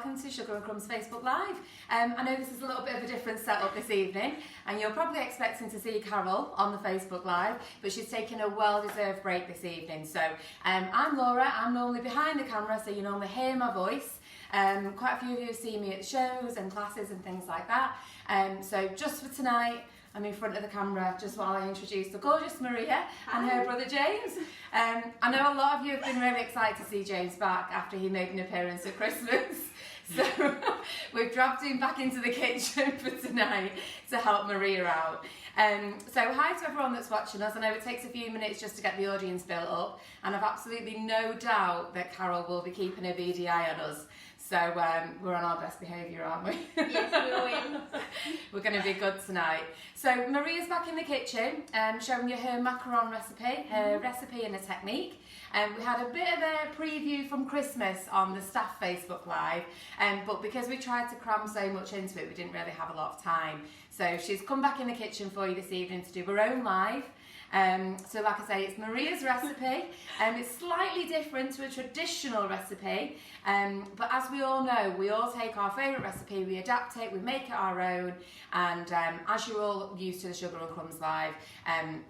welcome to Sugar and Crumbs Facebook Live. I know this is a little bit of a different setup this evening, and you're probably expecting to see Carol on the Facebook Live, but she's taking a well-deserved break this evening. So I'm Laura, I'm normally behind the camera, so you normally hear my voice. Quite a few of you have seen me at shows and classes and things like that. So just for tonight, I'm in front of the camera just while I introduce the gorgeous Maria and her brother James. I know a lot of you have been really excited to see James back after he made an appearance at Christmas. So we've dropped him back into the kitchen for tonight to help Maria out. So hi to everyone that's watching us. I know it takes a few minutes just to get the audience built up, and I've absolutely no doubt that Carol will be keeping a beady eye on us. So we're on our best behaviour, aren't we? Yes, we will. We're going to be good tonight. So Maria's back in the kitchen, showing you her macaron recipe, her recipe and a technique. We had a bit of a preview from Christmas on the staff Facebook Live, but because we tried to cram so much into it, we didn't really have a lot of time. So she's come back in the kitchen for you this evening to do her own live. So like I say, it's Maria's recipe, it's slightly different to a traditional recipe, but as we all know, we all take our favourite recipe, we adapt it, we make it our own, and as you're all used to the Sugar and Crumbs Live,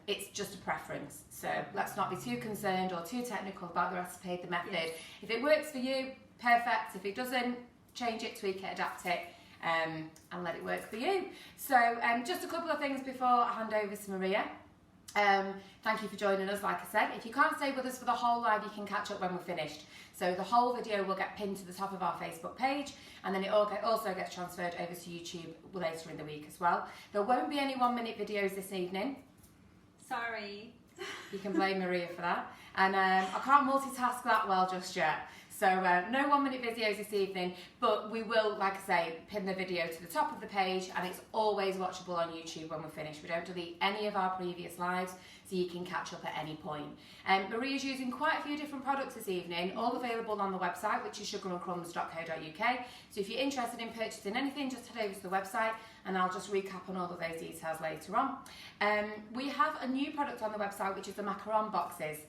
it's just a preference. So let's not be too concerned or too technical about the recipe, the method. Yes. If it works for you, perfect. If it doesn't, change it, tweak it, adapt it, and let it work for you. So just a couple of things before I hand over to Maria. Thank you for joining us, like I said. If you can't stay with us for the whole live, you can catch up when we're finished. So the whole video will get pinned to the top of our Facebook page, and then it also gets transferred over to YouTube later in the week as well. There won't be any 1-minute videos this evening. Sorry. You can blame Maria for that. And I can't multitask that well just yet. So no 1-minute videos this evening, but we will, like I say, pin the video to the top of the page, and it's always watchable on YouTube when we're finished. We don't delete any of our previous lives, so you can catch up at any point. Maria's using quite a few different products this evening, all available on the website, which is sugarandcrumbs.co.uk. So if you're interested in purchasing anything, just head over to the website, and I'll just recap on all of those details later on. We have a new product on the website, which is the Macaron Boxes.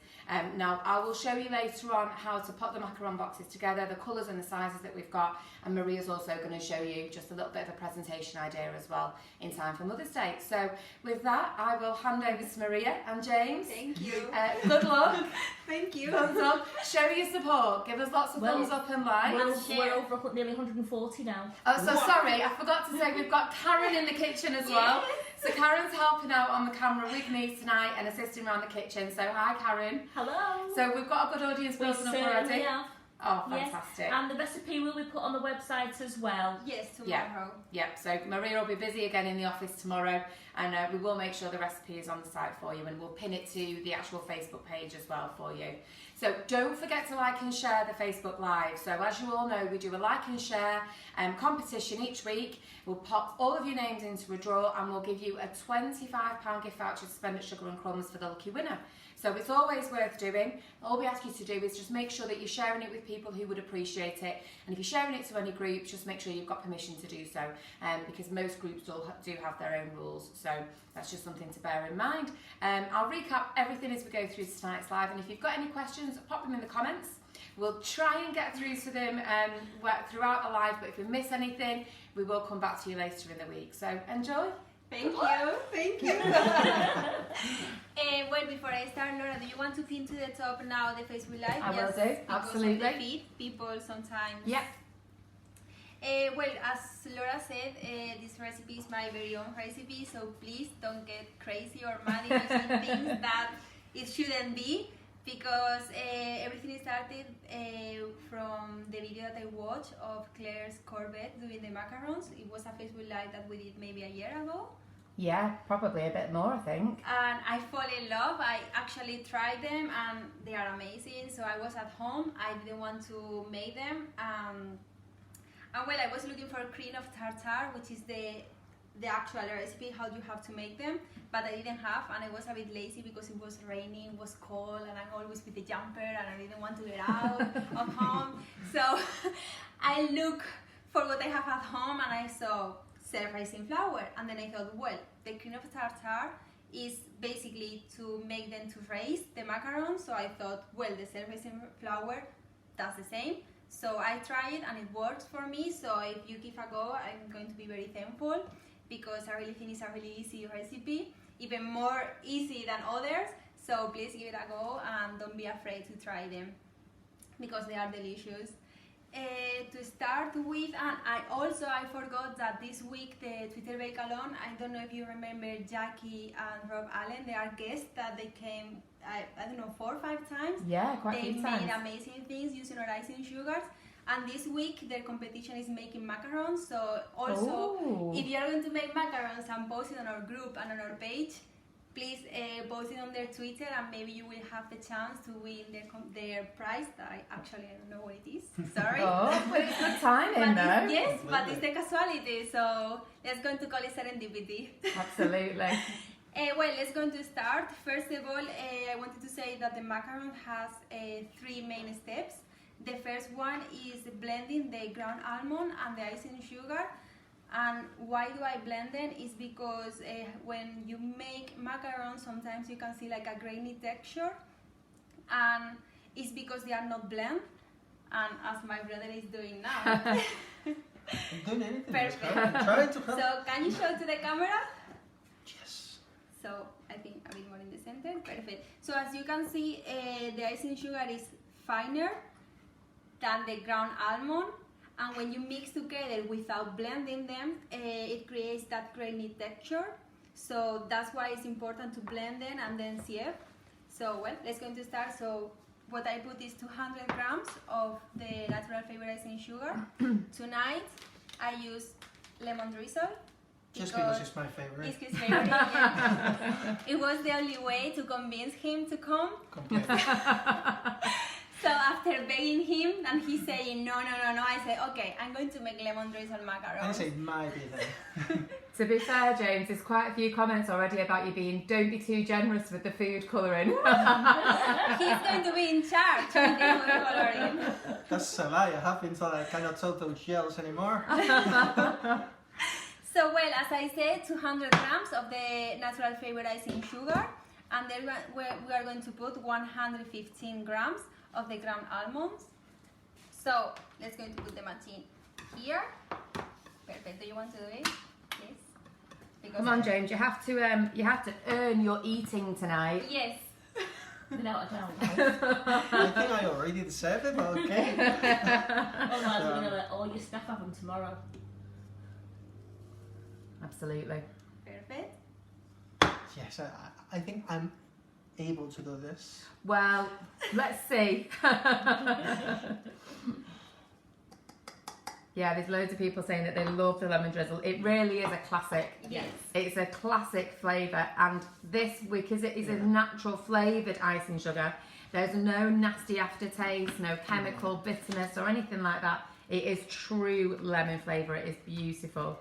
Now, I will show you later on how to put the Macaron boxes together, the colours and the sizes that we've got, and Maria's also going to show you just a little bit of a presentation idea as well in time for Mother's Day. So with that, I will hand over to Maria and James. Thank you. Good luck. Thank you. Thumbs up. Show your support. Give us lots of thumbs up and likes. We're over nearly 140 now. Oh, so sorry, I forgot to say we've got Karen in the kitchen as well. So Karen's helping out on the camera with me tonight and assisting around the kitchen. So hi, Karen. Hello. So we've got a good audience building up already. Oh, fantastic. Yes. And the recipe will be put on the website as well. Yes, tomorrow. Yep, so Maria will be busy again in the office tomorrow, and we will make sure the recipe is on the site for you, and we'll pin it to the actual Facebook page as well for you. So don't forget to like and share the Facebook Live. So as you all know, we do a like and share competition each week. We'll pop all of your names into a draw, and we'll give you a £25 gift voucher to spend at Sugar and Crumbs for the lucky winner. So it's always worth doing. All we ask you to do is just make sure that you're sharing it with people who would appreciate it. And if you're sharing it to any groups, just make sure you've got permission to do so, because most groups do have their own rules. So that's just something to bear in mind. I'll recap everything as we go through tonight's live. And if you've got any questions, pop them in the comments. We'll try and get through to them throughout the live, but if we miss anything, we will come back to you later in the week. So enjoy. Thank you. Well, before I start, Laura, do you want to pin to the top now the Facebook Live? I will do, absolutely. Because of the feed, people sometimes. Yeah. Well, as Laura said, this recipe is my very own recipe, so please don't get crazy or mad if you see things that it shouldn't be, because everything started from the video that I watched of Claire's Corbett doing the macarons. It was a Facebook Live that we did maybe a year ago. Yeah, probably a bit more, I think. And I fall in love. I actually tried them and they are amazing. So I was at home, I didn't want to make them. And well, I was looking for cream of tartar, which is the actual recipe, how you have to make them, but I didn't have, and I was a bit lazy because it was raining, it was cold, and I'm always with the jumper, and I didn't want to get out of home. So I looked for what I have at home, and I saw self-raising flour, and then I thought, well, the cream of tartar is basically to make them to raise the macarons. So I thought, well, the self-raising flour does the same, So I try it and it works for me. So if you give a go, I'm going to be very thankful because I really think it's a really easy recipe, even more easy than others. So please give it a go and don't be afraid to try them because they are delicious. To start with, and I forgot that this week the Twitter Bake Alone, I don't know if you remember Jackie and Rob Allen, they are guests that they came, I don't know, 4 or 5 times. Yeah, quite a few times. They made amazing things using our icing sugars. And this week their competition is making macarons. So also, if you are going to make macarons and post it on our group and on our page, please post it on their Twitter and maybe you will have the chance to win their prize. I don't know what it is. Sorry. But it's good timing, though. Yes, but it's the casualty. So let's go to call it serendipity. Absolutely. Well, let's go to start. First of all, I wanted to say that the macaron has 3 main steps. The first one is blending the ground almond and the icing sugar. And why do I blend them? Is because when you make macarons, sometimes you can see like a grainy texture, and it's because they are not blended. And as my brother is doing now. I'm doing anything. Perfect. I'm trying to help. So can you show to the camera? Yes. So I think a bit more in the center. Perfect. So as you can see, the icing sugar is finer than the ground almond. And when you mix together without blending them, it creates that grainy texture. So that's why it's important to blend them and then sieve. So well, let's go to start. So what I put is 200 grams of the Natural Flavoured Icing Sugar. Tonight I use lemon drizzle. Just because it's my favorite. It's his favorite. Yeah. It was the only way to convince him to come. Completely. So after begging him and he's saying no, I say okay, I'm going to make lemon drizzle macarons. I say might be there. To be fair, James, there's quite a few comments already about you don't be too generous with the food colouring. He's going to be in charge of the food colouring. That's a lie. I have been told I cannot tell those gels anymore. So well, as I said, 200 grams of the Natural Flavoured Icing Sugar, and then we are going to put 115 grams of the ground almonds. So let's go to put the machine here. Perfect. Do you want to do it? Yes. Because Come on, James. You have to earn your eating tonight. Yes. Without a doubt. I think I already deserve it, but okay. Otherwise, we're going to let all your staff have them tomorrow. Absolutely. Perfect. Yes, I think I'm able to do this. Well, let's see. Yeah, there's loads of people saying that they love the lemon drizzle. It really is a classic. Yes. It's a classic flavour, and this, because it is a natural flavoured icing sugar, there's no nasty aftertaste, no chemical bitterness or anything like that. It is true lemon flavour. It is beautiful.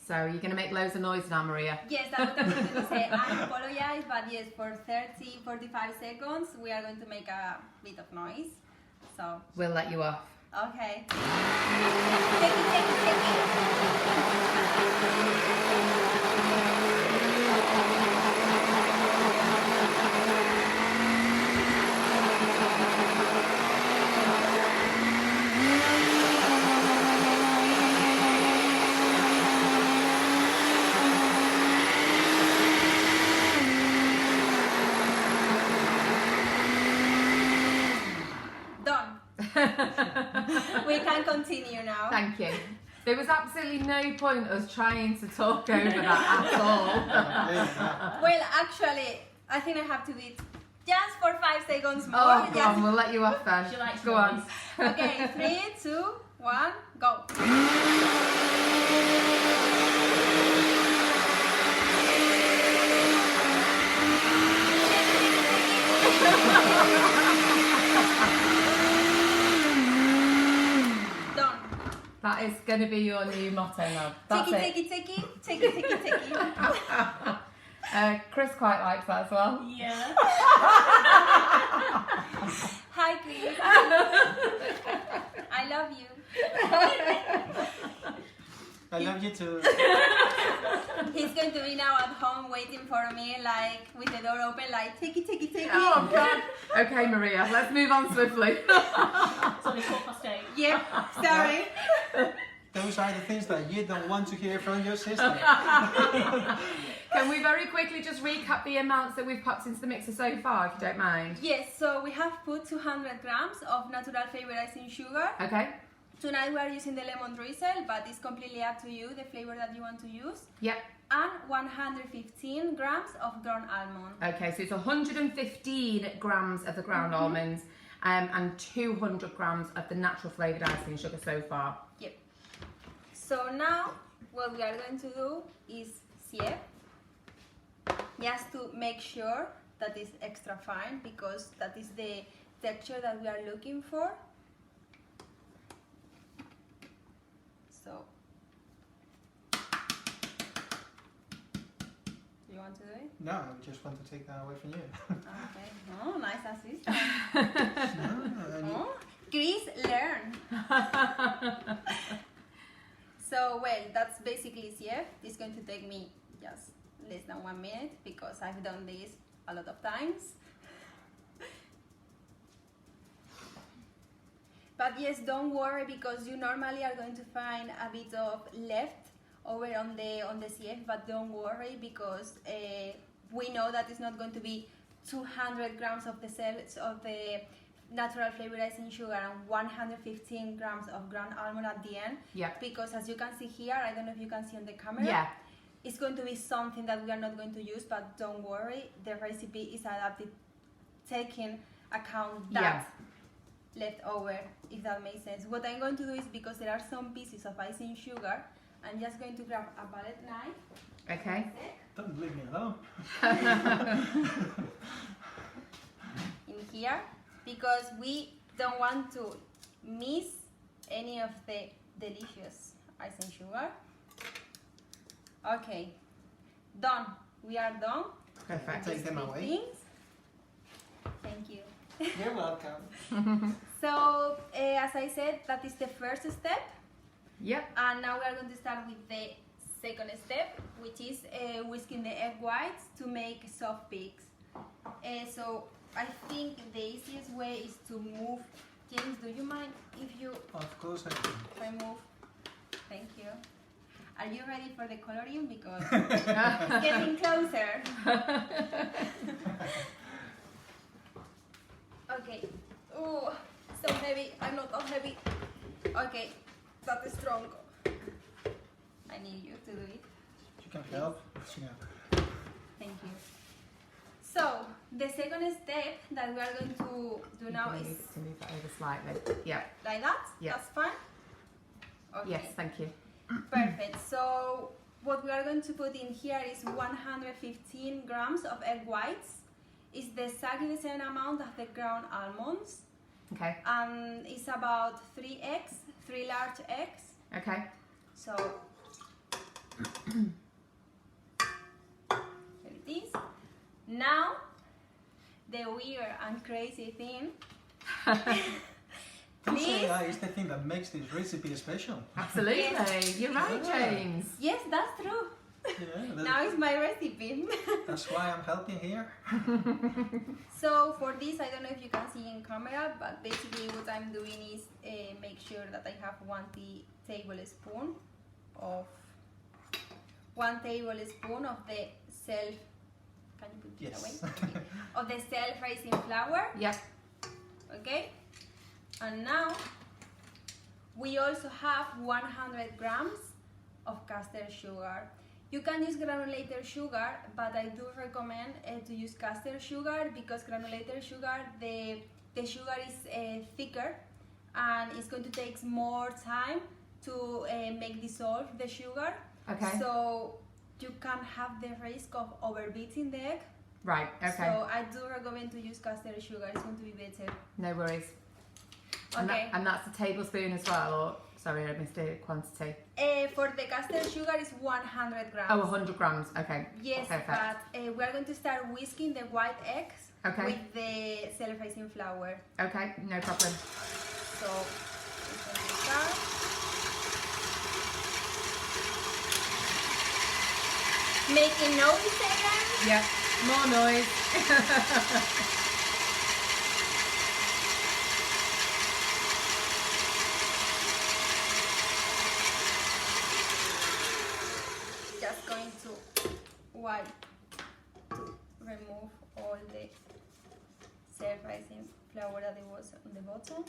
So you're going to make loads of noise now, Maria? Yes, that's what I wanted to say. I apologize, but yes, for 30-45 seconds, we are going to make a bit of noise. So We'll let you off. okay. Take We can continue now. Thank you. There was absolutely no point us trying to talk over that at all. Well, actually, I think I have to do it just for 5 seconds more. Oh, go Just- on, we'll let you off then. She likes Go on. noise. Okay, 3, 2, 1, go. Done. That is going to be your new motto now. That's it. Take it. Chris quite likes that as well. Yeah. Hi, Chris. I love you. I love you too. He's going to be now at home waiting for me, like with the door open, like take it. Oh God. Okay, Maria, let's move on swiftly. It's only 8:15. Yep, sorry. Those are the things that you don't want to hear from your sister. Can we very quickly just recap the amounts that we've popped into the mixer so far, if you don't mind? Yes, so we have put 200 grams of Natural Flavoured Icing Sugar. Okay. Tonight we are using the lemon drizzle, but it's completely up to you, the flavor that you want to use. Yep. And 115 grams of ground almond. Okay, so it's 115 grams of the ground almonds and 200 grams of the natural flavoured icing sugar so far. Yep. So now what we are going to do is sieve, just to make sure that it's extra fine, because that is the texture that we are looking for. So, you want to do it? No, I just want to take that away from you. Okay. Oh, nice assistant. No, Oh, Chris, learn. So, well, that's basically sieve. It's going to take me just less than 1 minute because I've done this a lot of times. But yes, don't worry, because you normally are going to find a bit of left over on the sieve, but don't worry, because we know that it's not going to be 200 grams of the cells of the natural flavoured icing sugar and 115 grams of ground almond at the end. Yeah. Because as you can see here, I don't know if you can see on the camera. Yeah. It's going to be something that we are not going to use, but don't worry, the recipe is adapted, taking account that left over, if that makes sense. What I'm going to do is, because there are some pieces of icing sugar, I'm just going to grab a palette knife. Okay. don't leave me alone. In here, because we don't want to miss any of the delicious icing sugar. Okay, done. We are done. Perfect. Take them away. Things. Thank you. You're welcome. So, as I said, that is the first step. Yep. And now we are going to start with the second step, which is whisking the egg whites to make soft peaks. So, I think the easiest way is to move. James, do you mind if you Of course I do. if I move? Thank you. Are you ready for the coloring? Because it's getting closer. Okay. Oh, so heavy. I'm not that heavy. Okay, that is strong. I need you to do it. You can help. Yeah. Thank you. So, the second step that we are going to do now is to move that over slightly. Yeah. like that. Yeah. That's fine. Okay. Yes, thank you. Perfect. So what we are going to put in here is 115 grams of egg whites. It's exactly the same amount as the ground almonds. Okay. And it's about 3 eggs, 3 large eggs. Okay. So there it is. Now the weird and crazy thing. Crystallize is the thing that makes this recipe special. Absolutely. Yes. You're right, Yeah. James. Yes, that's true. Yeah, Now it's my recipe. that's why I'm helping here. So for this, I don't know if you can see in camera, but basically what I'm doing is make sure that I have 1 tablespoon of the self. Can you put it Yes. away? Thank you. Of the self-raising flour. Yep. Okay. And now we also have 100 grams of caster sugar. You can use granulated sugar, but I do recommend to use caster sugar, because granulated sugar, the sugar is thicker and it's going to take more time to make dissolve the sugar. Okay. So you can have the risk of overbeating the egg. Right. Okay. So I do recommend to use caster sugar. It's going to be better. No worries. And, Okay. and that's a tablespoon as well, or sorry, I missed a quantity. For the caster sugar is 100 grams. Oh, 100 grams. Okay. Yes, Perfect. but we are going to start whisking the white eggs Okay. with the self-raising flour. Okay. No problem. So it's going to start. making noise again. Yeah, more noise. Just going to wipe to remove all the self-rising flour that it was on the bottom.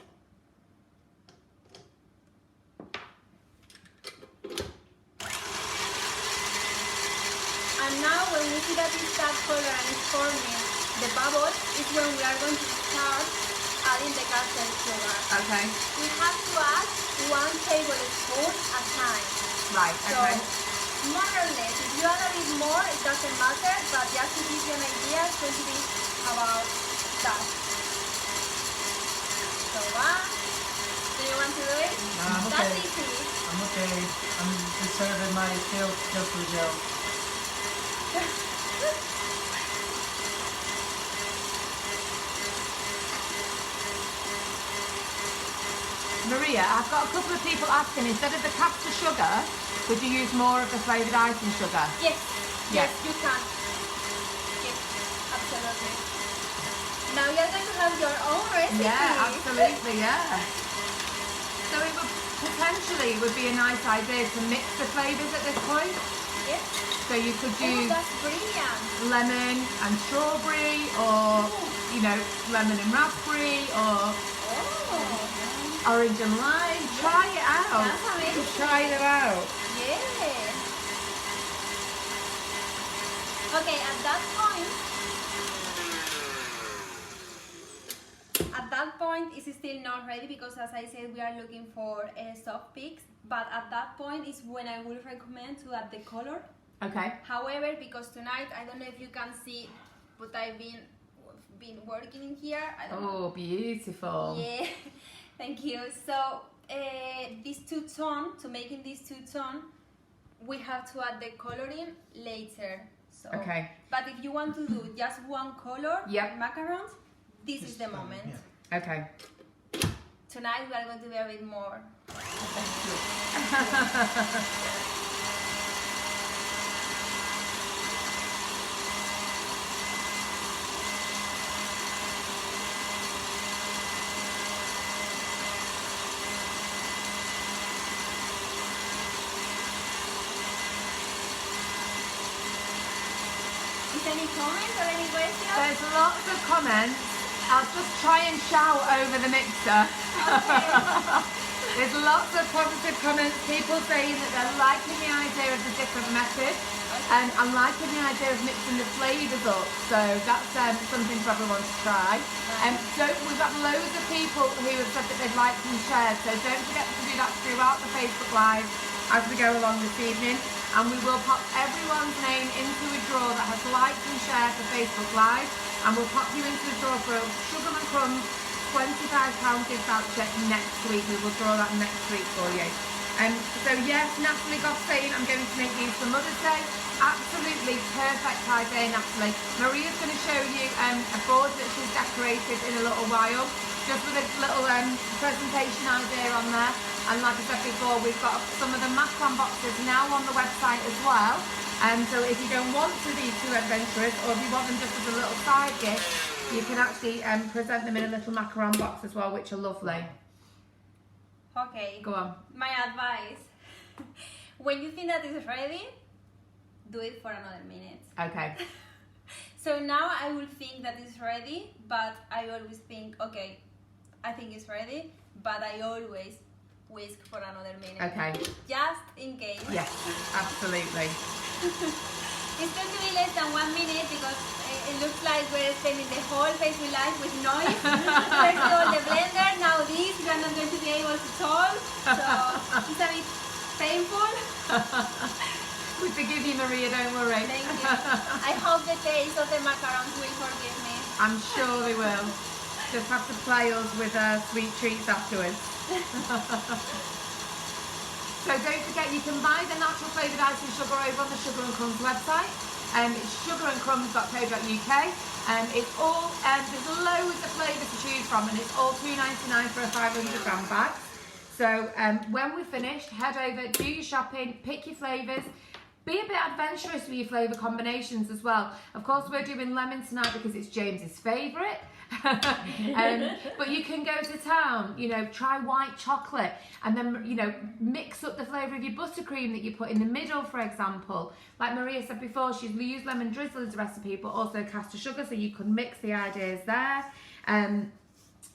And now when we see that it's that color and it's forming the bubbles, is when we are going to start adding the caster sugar. Okay. We have to add 1 tablespoon at a time. Right, okay. So, more or less, if you add a bit more, it doesn't matter, but just to give you an idea, it's going to be about that. So, do you want to do it? No, I'm okay. That's easy. I'm okay. I'm preserving my filter gel. Maria, I've got a couple of people asking, instead of the caster sugar, would you use more of the flavoured icing sugar? Yes, Yeah. yes, you can. Yes, absolutely. Now you're going to have your own recipe. Yeah, absolutely, yeah. So it would potentially would be a nice idea to mix the flavours at this point. Yes. So you could Oh, use that's brilliant. lemon and strawberry, or you know, lemon and raspberry, or Oh, orange and lime. Try it out. that's amazing. Try it out. Yeah. Okay, at that point it's still not ready because, as I said, we are looking for soft peaks. But at that point is when I would recommend to add the color. Okay. However, because tonight I don't know if you can see, but I've been working in here. I don't know. Oh, beautiful. Yeah, thank you. So these two-tone, to making these two-tone, we have to add the coloring later. So, Okay. but if you want to do just one color, Yep. macarons, this is the Just, moment. yeah. Okay. Tonight we are going to be a bit more. Is any comment or any question? There's lots of comments. I'll just try and shout over the mixer. There's lots of positive comments. People saying that they're liking the idea of the different method, and I'm liking the idea of mixing the flavours up. So that's something for everyone to try. We've got loads of people who have said that they'd like and share. So don't forget to do that throughout the Facebook Live as we go along this evening. And we will pop everyone's name into a draw that has liked and shared the Facebook Live. And we'll pop you into the draw for Sugar and Crumbs £25 gift voucher next week. We will draw that next week for you. So yes, Natalie Goff saying I'm going to make these for Mother's Day. Absolutely perfect idea, Natalie. Maria's going to show you a board that she's decorated in a little while, just with a little presentation idea on there. And like I said before, we've got some of the Macaron boxes now on the website as well. And so if you don't want to be too adventurous, or if you want them just as a little side gift, you can actually present them in a little Macaron box as well, which are lovely. Okay. Go on. My advice: when you think that it's ready, do it for another minute. Okay. So now I will think that it's ready, but I always think, okay, I think it's ready, but I always whisk for another minute. Okay. Just in case. Yes, absolutely. It's going to be less than 1 minute because it looks like we're spending the whole Facebook Live with noise. First of all, the blender, now this, you're not going to be able to talk. So it's a bit painful. We forgive you, Maria, don't worry. Thank you. I hope the taste of the macarons will forgive me. I'm sure they will. Just have to play us with sweet treats afterwards. So don't forget, you can buy the Natural Flavoured Icing Sugar over on the Sugar and Crumbs website. It's sugarandcrumbs.co.uk. It's all, there's loads of flavours to choose from, and it's all $2.99 for a 500g bag. So when we're finished, head over, do your shopping, pick your flavours. Be a bit adventurous with your flavour combinations as well. Of course, we're doing lemon tonight because it's James's favourite. But you can go to town, you know, try white chocolate and then, you know, mix up the flavour of your buttercream that you put in the middle, for example. Like Maria said before, she's used lemon drizzle as a recipe, but also caster sugar, so you could mix the ideas there.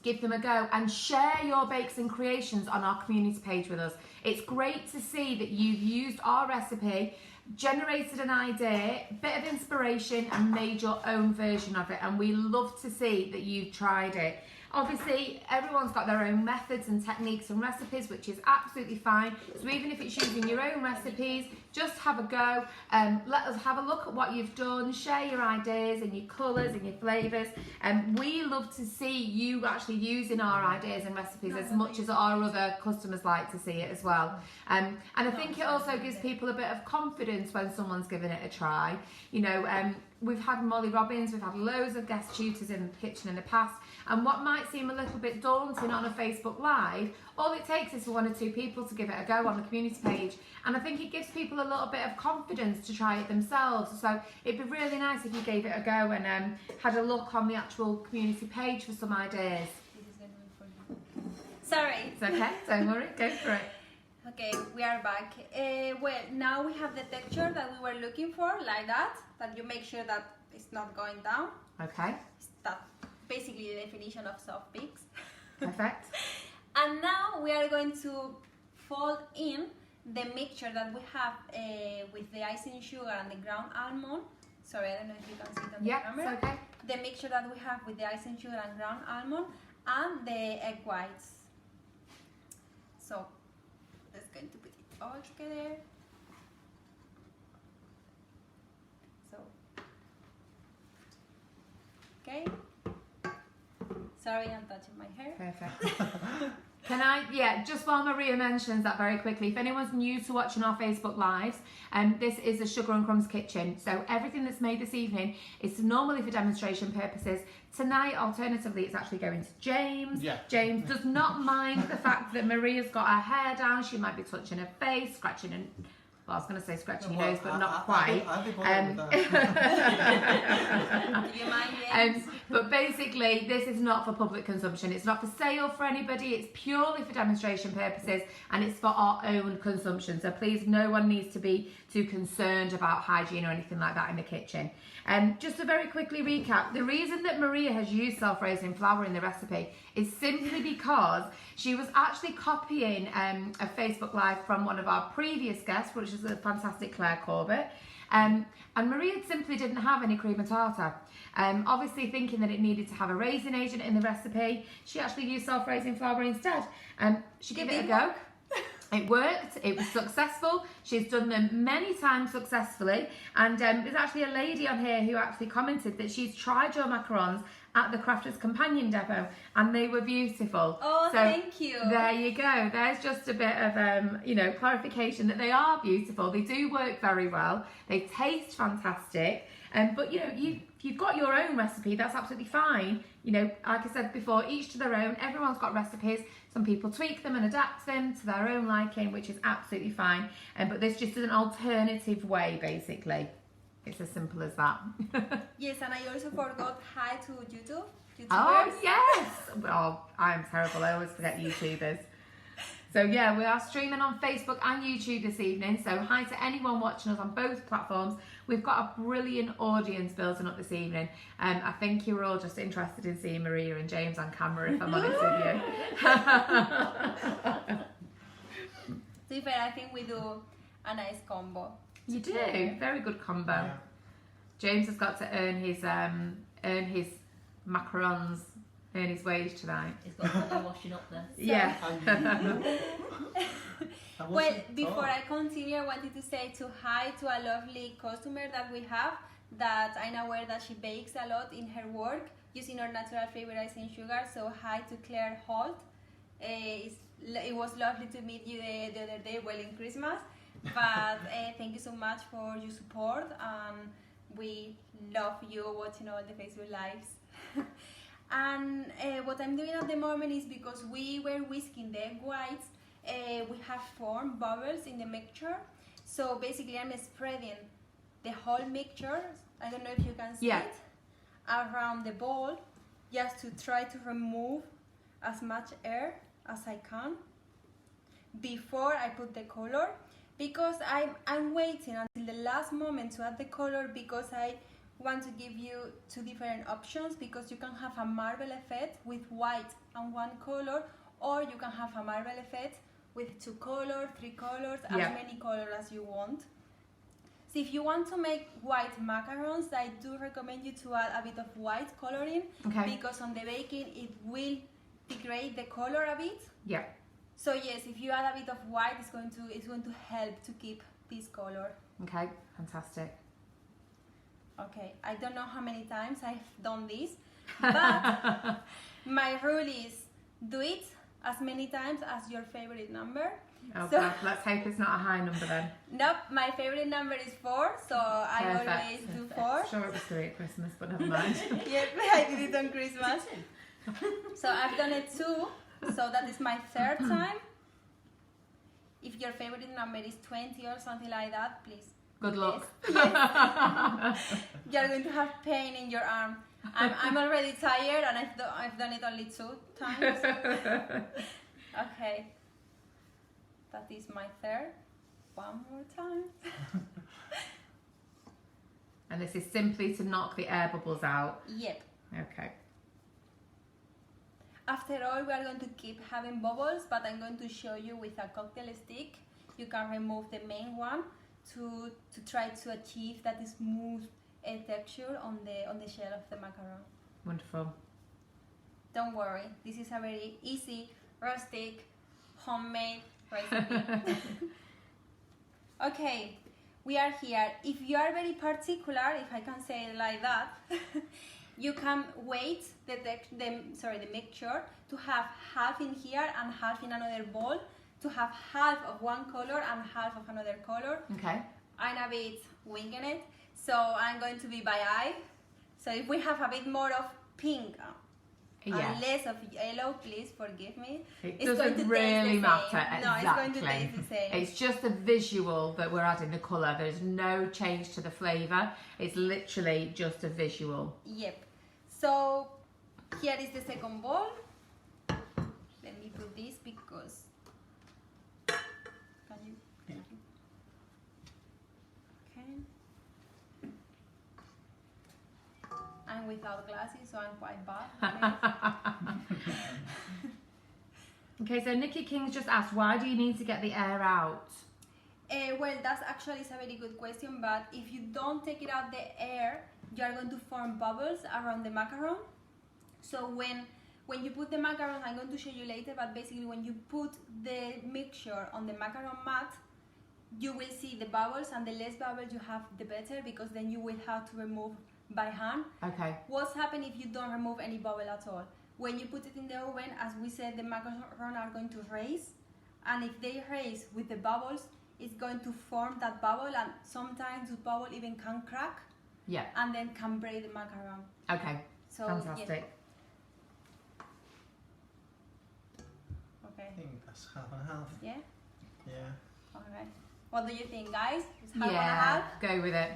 Give them a go and share your bakes and creations on our community page with us. It's great to see that you've used our recipe, generated an idea, bit of inspiration and made your own version of it, and we love to see that you've tried it. Obviously, everyone's got their own methods and techniques and recipes, which is absolutely fine. So even if it's using your own recipes, just have a go. Let us have a look at what you've done, share your ideas and your colours and your flavours. We love to see you actually using our ideas and recipes as much as our other customers like to see it as well. And I think it also gives people a bit of confidence when someone's given it a try. You know, we've had Molly Robbins, we've had loads of guest tutors in the kitchen in the past, and what might seem a little bit daunting on a Facebook Live, all it takes is for 1 or 2 people to give it a go on the community page, and I think it gives people a little bit of confidence to try it themselves. So it'd be really nice if you gave it a go and had a look on the actual community page for some ideas. Sorry. It's okay, don't worry, go for it. Okay, we are back. Well, now we have the texture that we were looking for, like that you make sure that it's not going down. Okay. That's basically the definition of soft peaks. Perfect. And now we are going to fold in the mixture that we have with the icing sugar and the ground almond. Sorry, I don't know if you can see it on the camera. It's okay. The mixture that we have with the icing sugar and ground almond and the egg whites. So, just going to put it all together. So, okay. Sorry, I'm touching my hair. Perfect. Can I, just while Maria mentions that very quickly, if anyone's new to watching our Facebook Lives, this is a Sugar and Crumbs kitchen. So everything that's made this evening is normally for demonstration purposes. Tonight, alternatively, it's actually going to James. Yeah. James does not mind the fact that Maria's got her hair down. She might be touching her face, scratching her... Well, I was going to say scratching your nose, but not quite. I'll be bothered with that. Do you mind, James? But basically, this is not for public consumption. It's not for sale for anybody. It's purely for demonstration purposes, and it's for our own consumption. So please, no one needs to be too concerned about hygiene or anything like that in the kitchen. Just to very quickly recap, the reason that Maria has used self-raising flour in the recipe is simply because she was actually copying a Facebook Live from one of our previous guests, which is the fantastic Claire Corbett. And Maria simply didn't have any cream and tartar. Obviously thinking that it needed to have a raisin agent in the recipe, she actually used self-raising flour instead. She gave it a go. It worked, it was successful. She's done them many times successfully, and there's actually a lady on here who actually commented that she's tried your macarons at the Crafters Companion Depot and they were beautiful. Oh, so thank you. There you go. There's just a bit of clarification that they are beautiful. They do work very well. They taste fantastic. But you've got your own recipe, that's absolutely fine. You know, like I said before, each to their own. Everyone's got recipes. Some people tweak them and adapt them to their own liking, which is absolutely fine. But this just is an alternative way, basically. It's as simple as that. Yes, and I also forgot hi to YouTubers. Oh, yes! Well, I'm terrible. I always forget YouTubers. So yeah, we are streaming on Facebook and YouTube this evening. So hi to anyone watching us on both platforms. We've got a brilliant audience building up this evening. I think you're all just interested in seeing Maria and James on camera, if I'm honest with you. To be fair, I think we do a nice combo. You do, very good combo. Yeah. James has got to earn his macarons, earn his wage tonight. He's got plenty washing up there. Yeah. Well, before I continue, I wanted to say hi to a lovely customer that we have, that I'm aware that she bakes a lot in her work using our Natural Flavoured Icing Sugars. So hi to Claire Holt. It was lovely to meet you the other day, well, in Christmas. But thank you so much for your support. We love you watching all the Facebook Lives. And what I'm doing at the moment is, because we were whisking the egg whites, we have formed bubbles in the mixture. So basically I'm spreading the whole mixture, I don't know if you can see Yeah. it, around the bowl, just to try to remove as much air as I can before I put the color, because I'm waiting until the last moment to add the color, because I want to give you two different options, because you can have a marble effect with white and one color, or you can have a marble effect with 2 colors, 3 colors, as many colors as you want. So if you want to make white macarons, I do recommend you to add a bit of white coloring, because on the baking it will degrade the color a bit. Yeah. So yes, if you add a bit of white, it's going to help to keep this color. Okay, fantastic. Okay, I don't know how many times I've done this, but my rule is do it as many times as your favorite number. Oh, So- God, let's hope it's not a high number then. Nope, my favorite number is 4, so I Perfect. always do 4. Sure, it was 3 at Christmas, but never mind. Yep, I did it on Christmas. So I've done it 2, so that is my 3rd time. If your favorite number is 20 or something like that, please. Good luck. Yes. You're going to have pain in your arm. I'm already tired, and I've done it only 2 times. Okay. That is my 3rd. One more time. And this is simply to knock the air bubbles out. Yep. Okay. After all, we are going to keep having bubbles, but I'm going to show you with a cocktail stick. You can remove the main one to try to achieve that smooth texture on the shell of the macaron. Wonderful. Don't worry, this is a very easy, rustic, homemade recipe. Okay, we are here. If you are very particular, if I can say it like that, you can weight the mixture to have half in here and half in another bowl, to have half of one color and half of another color. Okay. I'm a bit winging it, so I'm going to be by eye. So if we have a bit more of pink and less of yellow, please forgive me. It It's going doesn't to taste really the matter. same. No, Exactly. it's going to taste the same. It's just a visual that we're adding the colour. There's no change to the flavour. It's literally just a visual. Yep. So here is the second bowl. Let me put this because can you? Yeah. Okay. I'm without glasses, so I'm quite bad. Okay, so Nikki King's just asked, why do you need to get the air out? Well, that's actually a very good question, but if you don't take it out the air, you are going to form bubbles around the macaron. So when you put the macaron, I'm going to show you later, but basically when you put the mixture on the macaron mat, you will see the bubbles, and the less bubbles you have, the better, because then you will have to remove by hand. Okay. What's happened if you don't remove any bubble at all? When you put it in the oven, as we said, the macaron are going to raise, and if they raise with the bubbles, it's going to form that bubble, and sometimes the bubble even can crack. Yeah. And then can break the macaron. Okay. So Fantastic. Yeah. Okay. I think that's half and half. Yeah. Yeah. Okay. What do you think, guys? It's half and a Yeah. half. Go with it.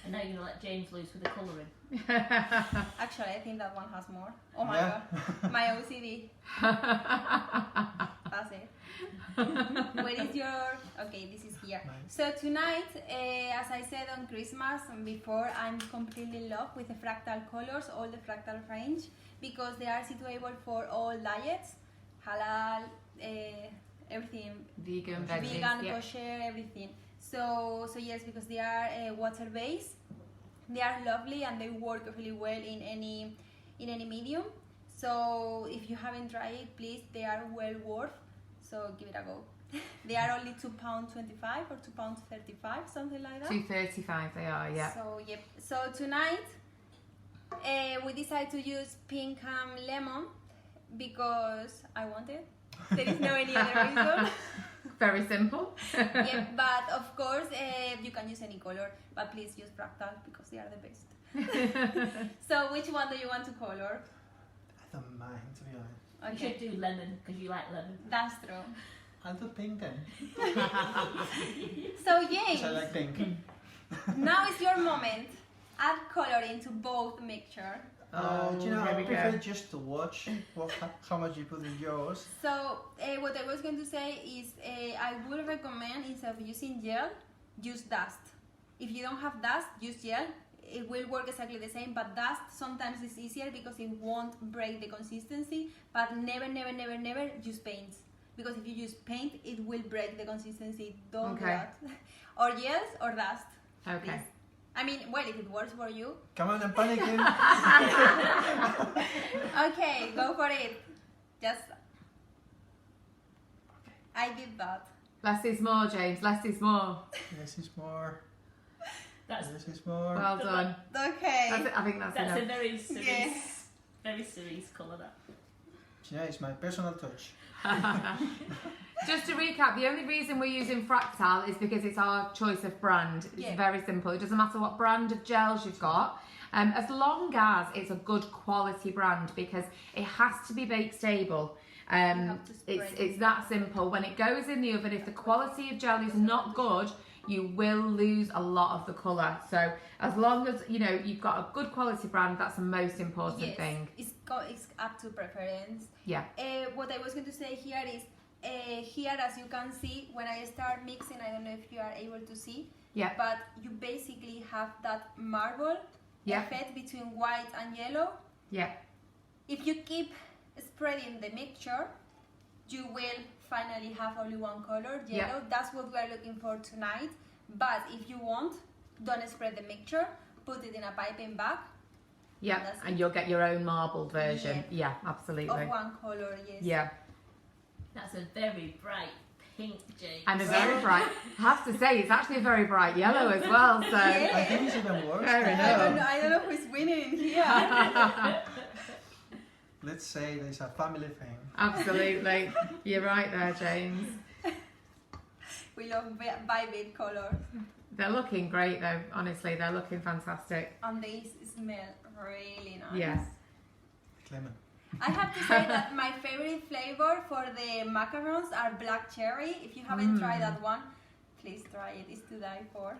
And now you're going to let James loose with the colouring. Actually, I think that one has more. Oh my Yeah. god. My OCD. That's it. Where is your... Okay, this is here. Nice. So tonight, as I said on Christmas and before, I'm completely in love with the fractal colors, all the fractal range, because they are suitable for all diets, halal, everything, Vegan, veggies. vegan, Yeah. kosher, everything. So yes, because they are water-based, they are lovely and they work really well in any medium. So if you haven't tried it, please, they are well worth. So give it a go. They are only £2.25 or £2.35, something like that. $2.35 they are, yeah. So yep. So tonight we decided to use pink and lemon because I wanted. There is no any other reason. Very simple. Yeah, but of course you can use any color, but please use fractal because they are the best. So which one do you want to color? I don't mind, to be honest. You should do lemon because you like lemon. That's true. I'll do pink then. So Because James, I like pink. now is your moment. Add color into both mixture. Do you know, there I we prefer go. just to watch how much you put in yours. So what I was going to say is I would recommend, instead of using gel, use dust. If you don't have dust, use gel. It will work exactly the same, but dust sometimes is easier because it won't break the consistency. But never use paints, because if you use paint, it will break the consistency. Don't do that. Or gels or dust. Okay. Please. I mean, well, if it works for you. Come on, I'm panicking. Okay, go for it. Just. I did that. Less is more, James. Less is more. This is more. That's This is more. Well done. Okay. I think that's a enough. very cerise, Yeah. very cerise colour. That. Yeah, it's my personal touch. Just to recap, the only reason we're using Fractal is because it's our choice of brand. It's Yeah. very simple. It doesn't matter what brand of gels you've got, as long as it's a good quality brand, because it has to be bake stable. have to spread It's that simple. When it goes in the oven, if the quality of gel is not good, you will lose a lot of the colour. So as long as you've got a good quality brand, that's the most important thing. It's up to preference. Yeah. What I was going to say here is, here as you can see, when I start mixing, I don't know if you are able to see, Yeah. but you basically have that marble Yeah. effect between white and yellow. Yeah. If you keep spreading the mixture, you will finally have only one color, yellow. That's what we are looking for tonight. But if you want, don't spread the mixture, put it in a piping bag. Yeah, That's and it. you'll get your own marbled version. Yeah, absolutely. Of one color, yes. Yeah, That's a very bright pink, James. and a very bright. I have to say, it's actually a very bright yellow as well. So Yeah. I think it's even worse. Fair than enough. I don't know who's winning in here. Let's say there's a family thing. absolutely, you're right there, James. We love vivid colors, They're looking great though. Honestly, they're looking fantastic. and they smell really nice. Yes. Lemon. I have to say that my favorite flavor for the macarons are black cherry. If you haven't tried that one, please try it. It's to die for.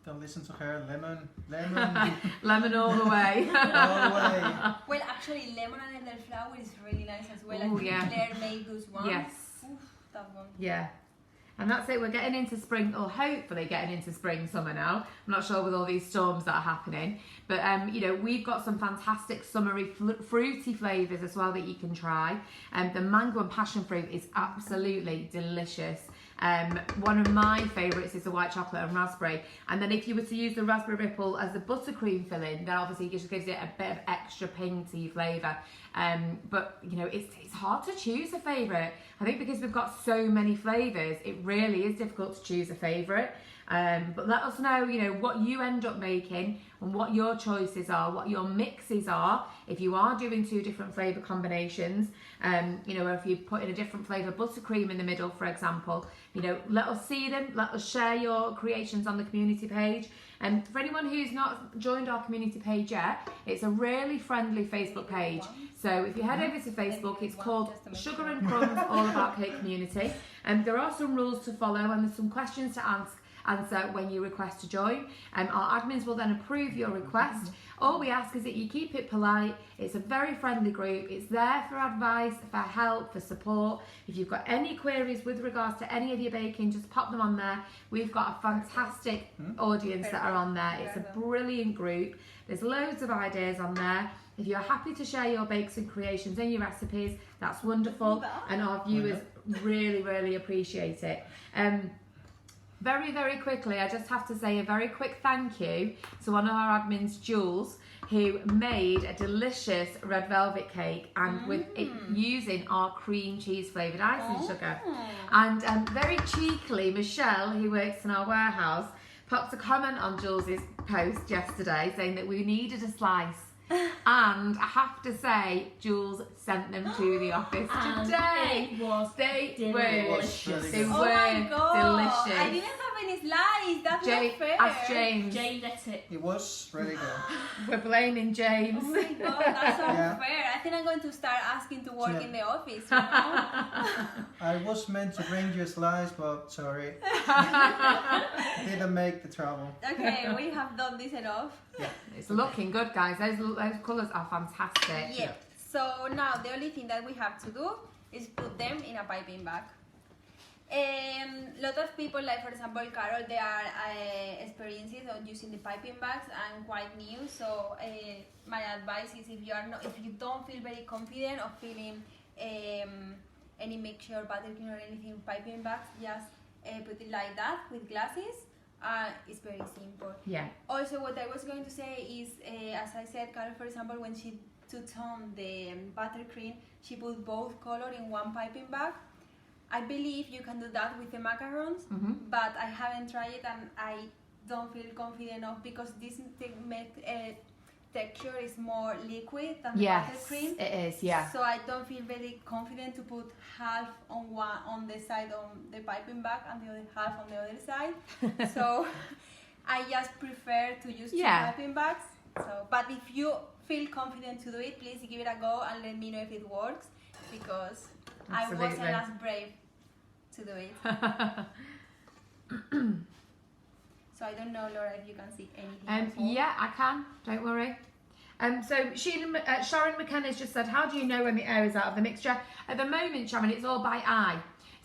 Don't listen to her. Lemon. Lemon. Lemon all the way. All the way. Well, actually, lemon and elderflower is really nice as well. Ooh, I think yeah. Claire made those ones. Yes. Oof, that one. Yeah. And that's it, we're getting into spring, or hopefully getting into spring, summer now. I'm not sure with all these storms that are happening. But, we've got some fantastic summery fruity flavours as well that you can try. The mango and passion fruit is absolutely delicious. One of my favourites is the white chocolate and raspberry. And then if you were to use the raspberry ripple as the buttercream filling, then obviously it just gives it a bit of extra pinky flavour. But, it's hard to choose a favourite. I think because we've got so many flavours, it really is difficult to choose a favourite. But let us know, what you end up making and what your choices are, what your mixes are. If you are doing 2 different flavour combinations, or if you put in a different flavour buttercream in the middle, for example, let us see them. Let us share your creations on the community page. And for anyone who's not joined our community page yet, it's a really friendly Facebook page. So if you head over to Facebook, it's called Sugar and Crumbs All About Cake Community. And there are some rules to follow and there's some questions to answer when you request to join. Our admins will then approve your request. All we ask is that you keep it polite. It's a very friendly group. It's there for advice, for help, for support. If you've got any queries with regards to any of your baking, just pop them on there. We've got a fantastic audience that are on there. It's a brilliant group. There's loads of ideas on there. If you're happy to share your bakes and creations and your recipes, that's wonderful. And our viewers really, really appreciate it. Very, very quickly, I just have to say a very quick thank you to one of our admins, Jules, who made a delicious red velvet cake and with it using our cream cheese flavoured icing sugar. And very cheekily, Michelle, who works in our warehouse, popped a comment on Jules's post yesterday saying that we needed a slice. And I have to say, Jules sent them to the office today. It was They delicious. were Oh my God. delicious. I didn't have have any slice. That's not fair. Ask James. James ate it. It was really good. We're blaming James. Oh my god, that's Yeah. unfair. I think I'm going to start asking to work Yeah. in the office, you know? I was meant to bring you a slice, but sorry. Didn't make the travel. Okay, we have done this enough. It's looking good, guys. Those colours are fantastic. Yeah. So now the only thing that we have to do is put them in a piping bag. Lot of people, like for example Carol, they are experiences on using the piping bags and quite new. So my advice is if you don't feel very confident of filling any mixture, buttercream or anything in piping bags, just put it like that with glasses. It's very simple. Yeah. Also, what I was going to say is, as I said, Carol, for example, when she two-tone the buttercream, she put both color in one piping bag. I believe you can do that with the macarons, but I haven't tried it and I don't feel confident enough because this texture is more liquid than the buttercream. It is, yeah. So I don't feel very confident to put half on the side on the piping bag and the other half on the other side. So I just prefer to use two piping bags. So, but if you feel confident to do it, please give it a go and let me know if it works, because Absolutely. I wasn't as brave to do it. So I don't know, Laura, if you can see anything. Yeah, I can. Don't worry. So Sharon McKenna's just said, how do you know when the air is out of the mixture? At the moment, Sharon, it's all by eye.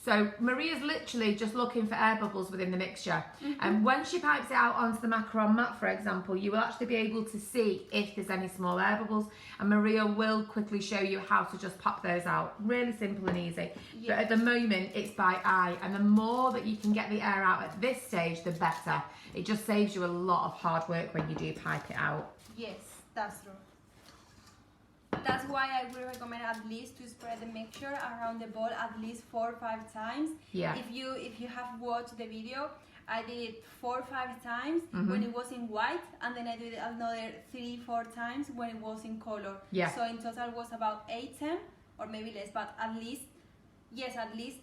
So Maria's literally just looking for air bubbles within the mixture. And when she pipes it out onto the macaron mat, for example, you will actually be able to see if there's any small air bubbles. And Maria will quickly show you how to just pop those out. Really simple and easy. But at the moment, it's by eye. And the more that you can get the air out at this stage, the better. It just saves you a lot of hard work when you do pipe it out. Yes, that's true. That's why I would recommend at least to spread the mixture around the bowl at least 4 or 5 times. Yeah. If you have watched the video, I did it 4 or 5 times when it was in white, and then I did it another 3 or 4 times when it was in color. Yeah. So in total it was about 8, 10 or maybe less, but at least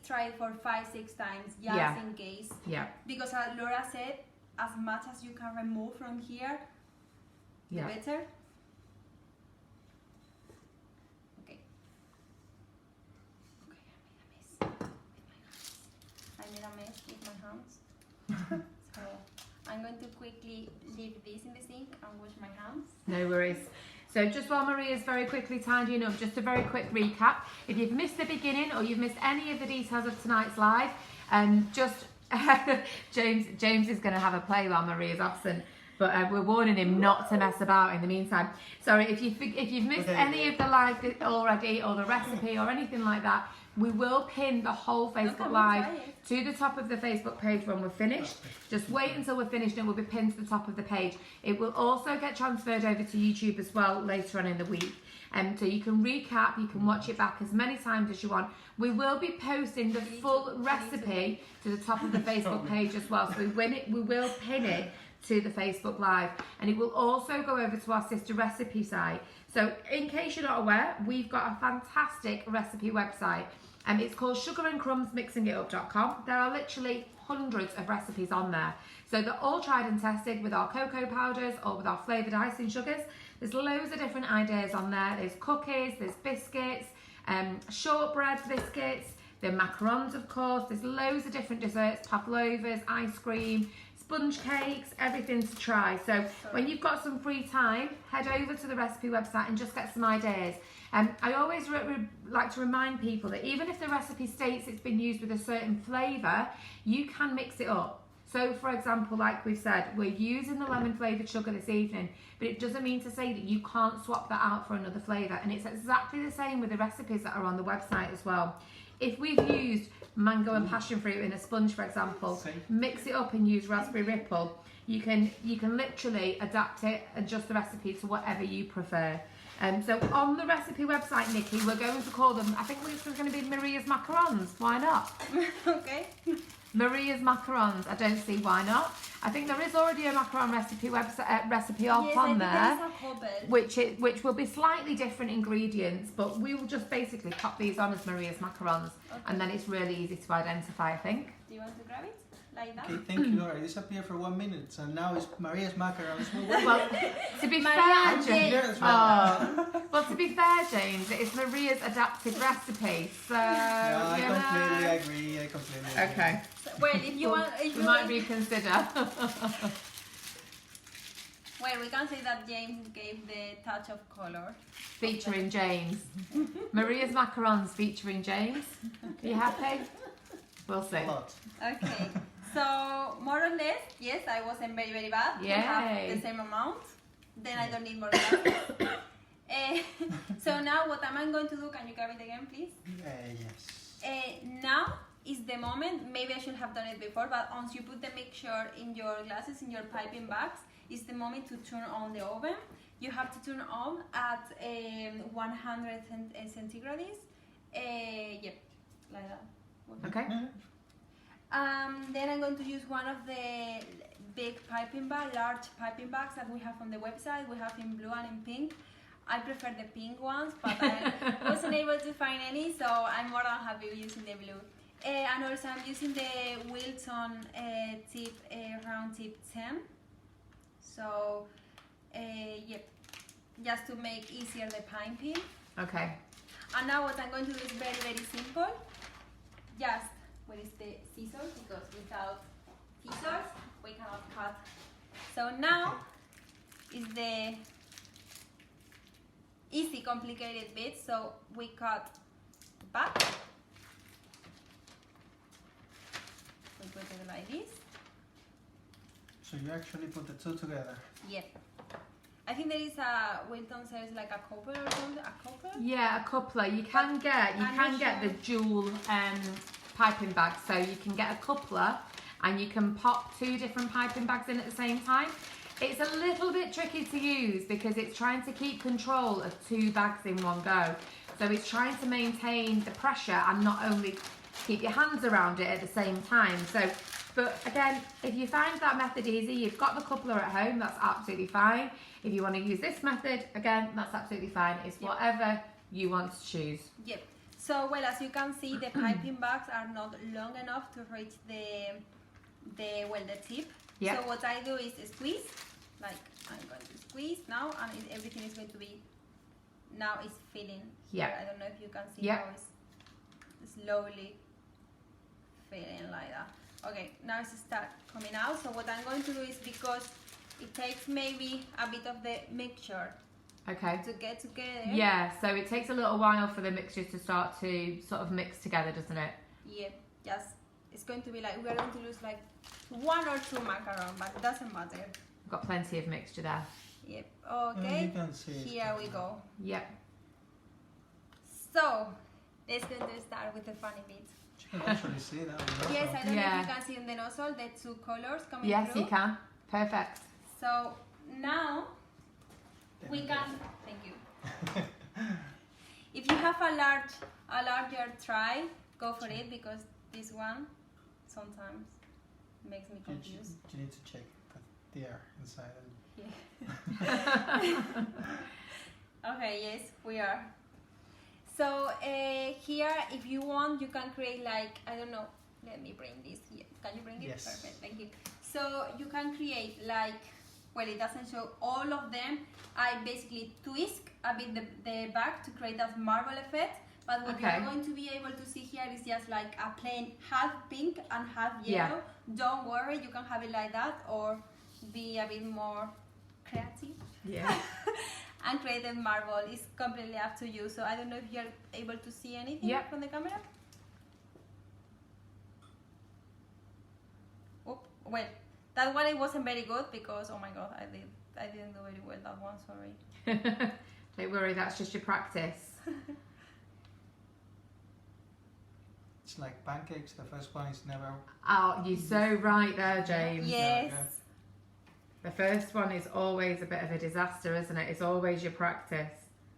try it for 5, 6 times just in case. Yeah. Because Laura said, as much as you can remove from here, the better. I made a mess with my hands. So I'm going to quickly leave this in the sink and wash my hands. No worries. So just while Maria's very quickly tidying up, just a very quick recap. If you've missed the beginning or you've missed any of the details of tonight's live, just James is going to have a play while Maria's absent. But we're warning him not to mess about in the meantime. Sorry, if you've missed any of the live already or the recipe or anything like that, we will pin the whole Facebook Live to the top of the Facebook page when we're finished. Just wait until we're finished and it will be pinned to the top of the page. It will also get transferred over to YouTube as well later on in the week. So you can recap, you can watch it back as many times as you want. We will be posting the full recipe to the top of the Facebook page as well. So we will pin it to the Facebook Live, and it will also go over to our sister recipe site. So in case you're not aware, we've got a fantastic recipe website, and it's called sugarandcrumbsmixingitup.com. There are literally hundreds of recipes on there. So they're all tried and tested with our cocoa powders or with our flavoured icing sugars. There's loads of different ideas on there. There's cookies, there's biscuits, shortbread biscuits, the macarons, of course. There's loads of different desserts, pavlovas, ice cream, sponge cakes, everything to try. So when you've got some free time, head over to the recipe website and just get some ideas. I always like to remind people that even if the recipe states it's been used with a certain flavour, you can mix it up. So for example, like we've said, we're using the lemon flavoured sugar this evening, but it doesn't mean to say that you can't swap that out for another flavour. And it's exactly the same with the recipes that are on the website as well. If we've used mango and passion fruit in a sponge, for example, mix it up and use raspberry ripple, you can literally adapt it, adjust the recipe to whatever you prefer. So on the recipe website, Nikki, we're going to call them, I think it's going to be Maria's Macarons. Why not? Okay. Maria's Macarons. I don't see why not. I think there is already a macaron recipe website recipe on there, which will be slightly different ingredients, but we will just basically pop these on as Maria's Macarons, and then it's really easy to identify, I think. Do you want to grab it? like that. Okay, thank you, Laura. It disappeared for 1 minute, and now it's Maria's macarons. Well, to be Maria fair, and James. Yeah, that's right. Oh, well, to be fair, James, it's Maria's adapted recipe, so No, I you completely know. agree. I completely agree. Okay, So, well, if you want, if we you might reconsider. well, we can say that James gave the touch of color. Featuring James. Maria's macarons featuring James. Are you happy? We'll see. A lot. Okay, so more or less, yes, I wasn't very bad. We have Yay. the same amount. Then I don't need more glasses. So now what am I going to do? Can you grab it again, please? Yes. Now is the moment. Maybe I should have done it before, but once you put the mixture in your glasses, in your piping bags, it's the moment to turn on the oven. You have to turn on at 100 centigrades. Yep, like that. Okay. Then I'm going to use one of the big piping bag, large piping bags that we have on the website. We have in blue and in pink. I prefer the pink ones, but I wasn't able to find any, so I'm more than happy using the blue. And also I'm using the Wilton tip, round tip 10. So, yep, just to make easier the piping. Okay. And now what I'm going to do is very simple. Just, where is the scissors? Because without scissors, we cannot cut. So now is the easy complicated bit. So we cut back. We put it like this. So you actually put the two together. Yep. I think there is a Wilton says like a couple or something. A couple? Yeah, a coupler. You can get the dual piping bags. So you can get a coupler, and you can pop 2 different piping bags in at the same time. It's a little bit tricky to use because it's trying to keep control of 2 bags in one go. So it's trying to maintain the pressure and not only keep your hands around it at the same time. So, but again, if you find that method easy, you've got the coupler at home, that's absolutely fine. If you want to use this method, again, that's absolutely fine. It's whatever you want to choose. Yep. So, well, as you can see, the piping bags are not long enough to reach the tip. Yep. So what I do is squeeze, like I'm going to squeeze now, and everything is going to be, now it's filling. Yeah. I don't know if you can see Yep. how it's slowly filling like that. Okay, now it's start coming out. So what I'm going to do is, because it takes maybe a bit of the mixture Okay. to get together. Yeah, so it takes a little while for the mixtures to start to sort of mix together, doesn't it? Yep, just, it's going to be like, we are going to lose like 1 or 2 macaron, but it doesn't matter. We've got plenty of mixture there. Yep, Oh, okay, you can see it here we coming go. out. Yep. So, let's going to start with the funny bit. You can actually see that. on the Yes, nozzle. I don't know Yeah. if you can see in the nozzle the 2 colors coming Yes, through. you can. Perfect. So, now we can, thank you. If you have a larger try, go for it, because this one sometimes makes me confused. You need to check the air inside. Okay, yes, we are. So here, if you want, you can create like, I don't know, let me bring this here. Can you bring it? Yes. Perfect, thank you. So you can create like, well, it doesn't show all of them. I basically twist a bit the back to create that marble effect. But what Okay. you're going to be able to see here is just like a plain half pink and half Yeah. yellow. Don't worry, you can have it like that, or be a bit more creative. Yeah. And created marble. It's completely up to you. So I don't know if you're able to see anything Yep. from the camera. Oh, well, that one it wasn't very good because, oh my god, I didn't do very well that one. Sorry. Don't worry, that's just your practice. It's like pancakes. The first one is never. Oh, you're so right there, James. Yes. Yeah. The first one is always a bit of a disaster, isn't it? It's always your practice.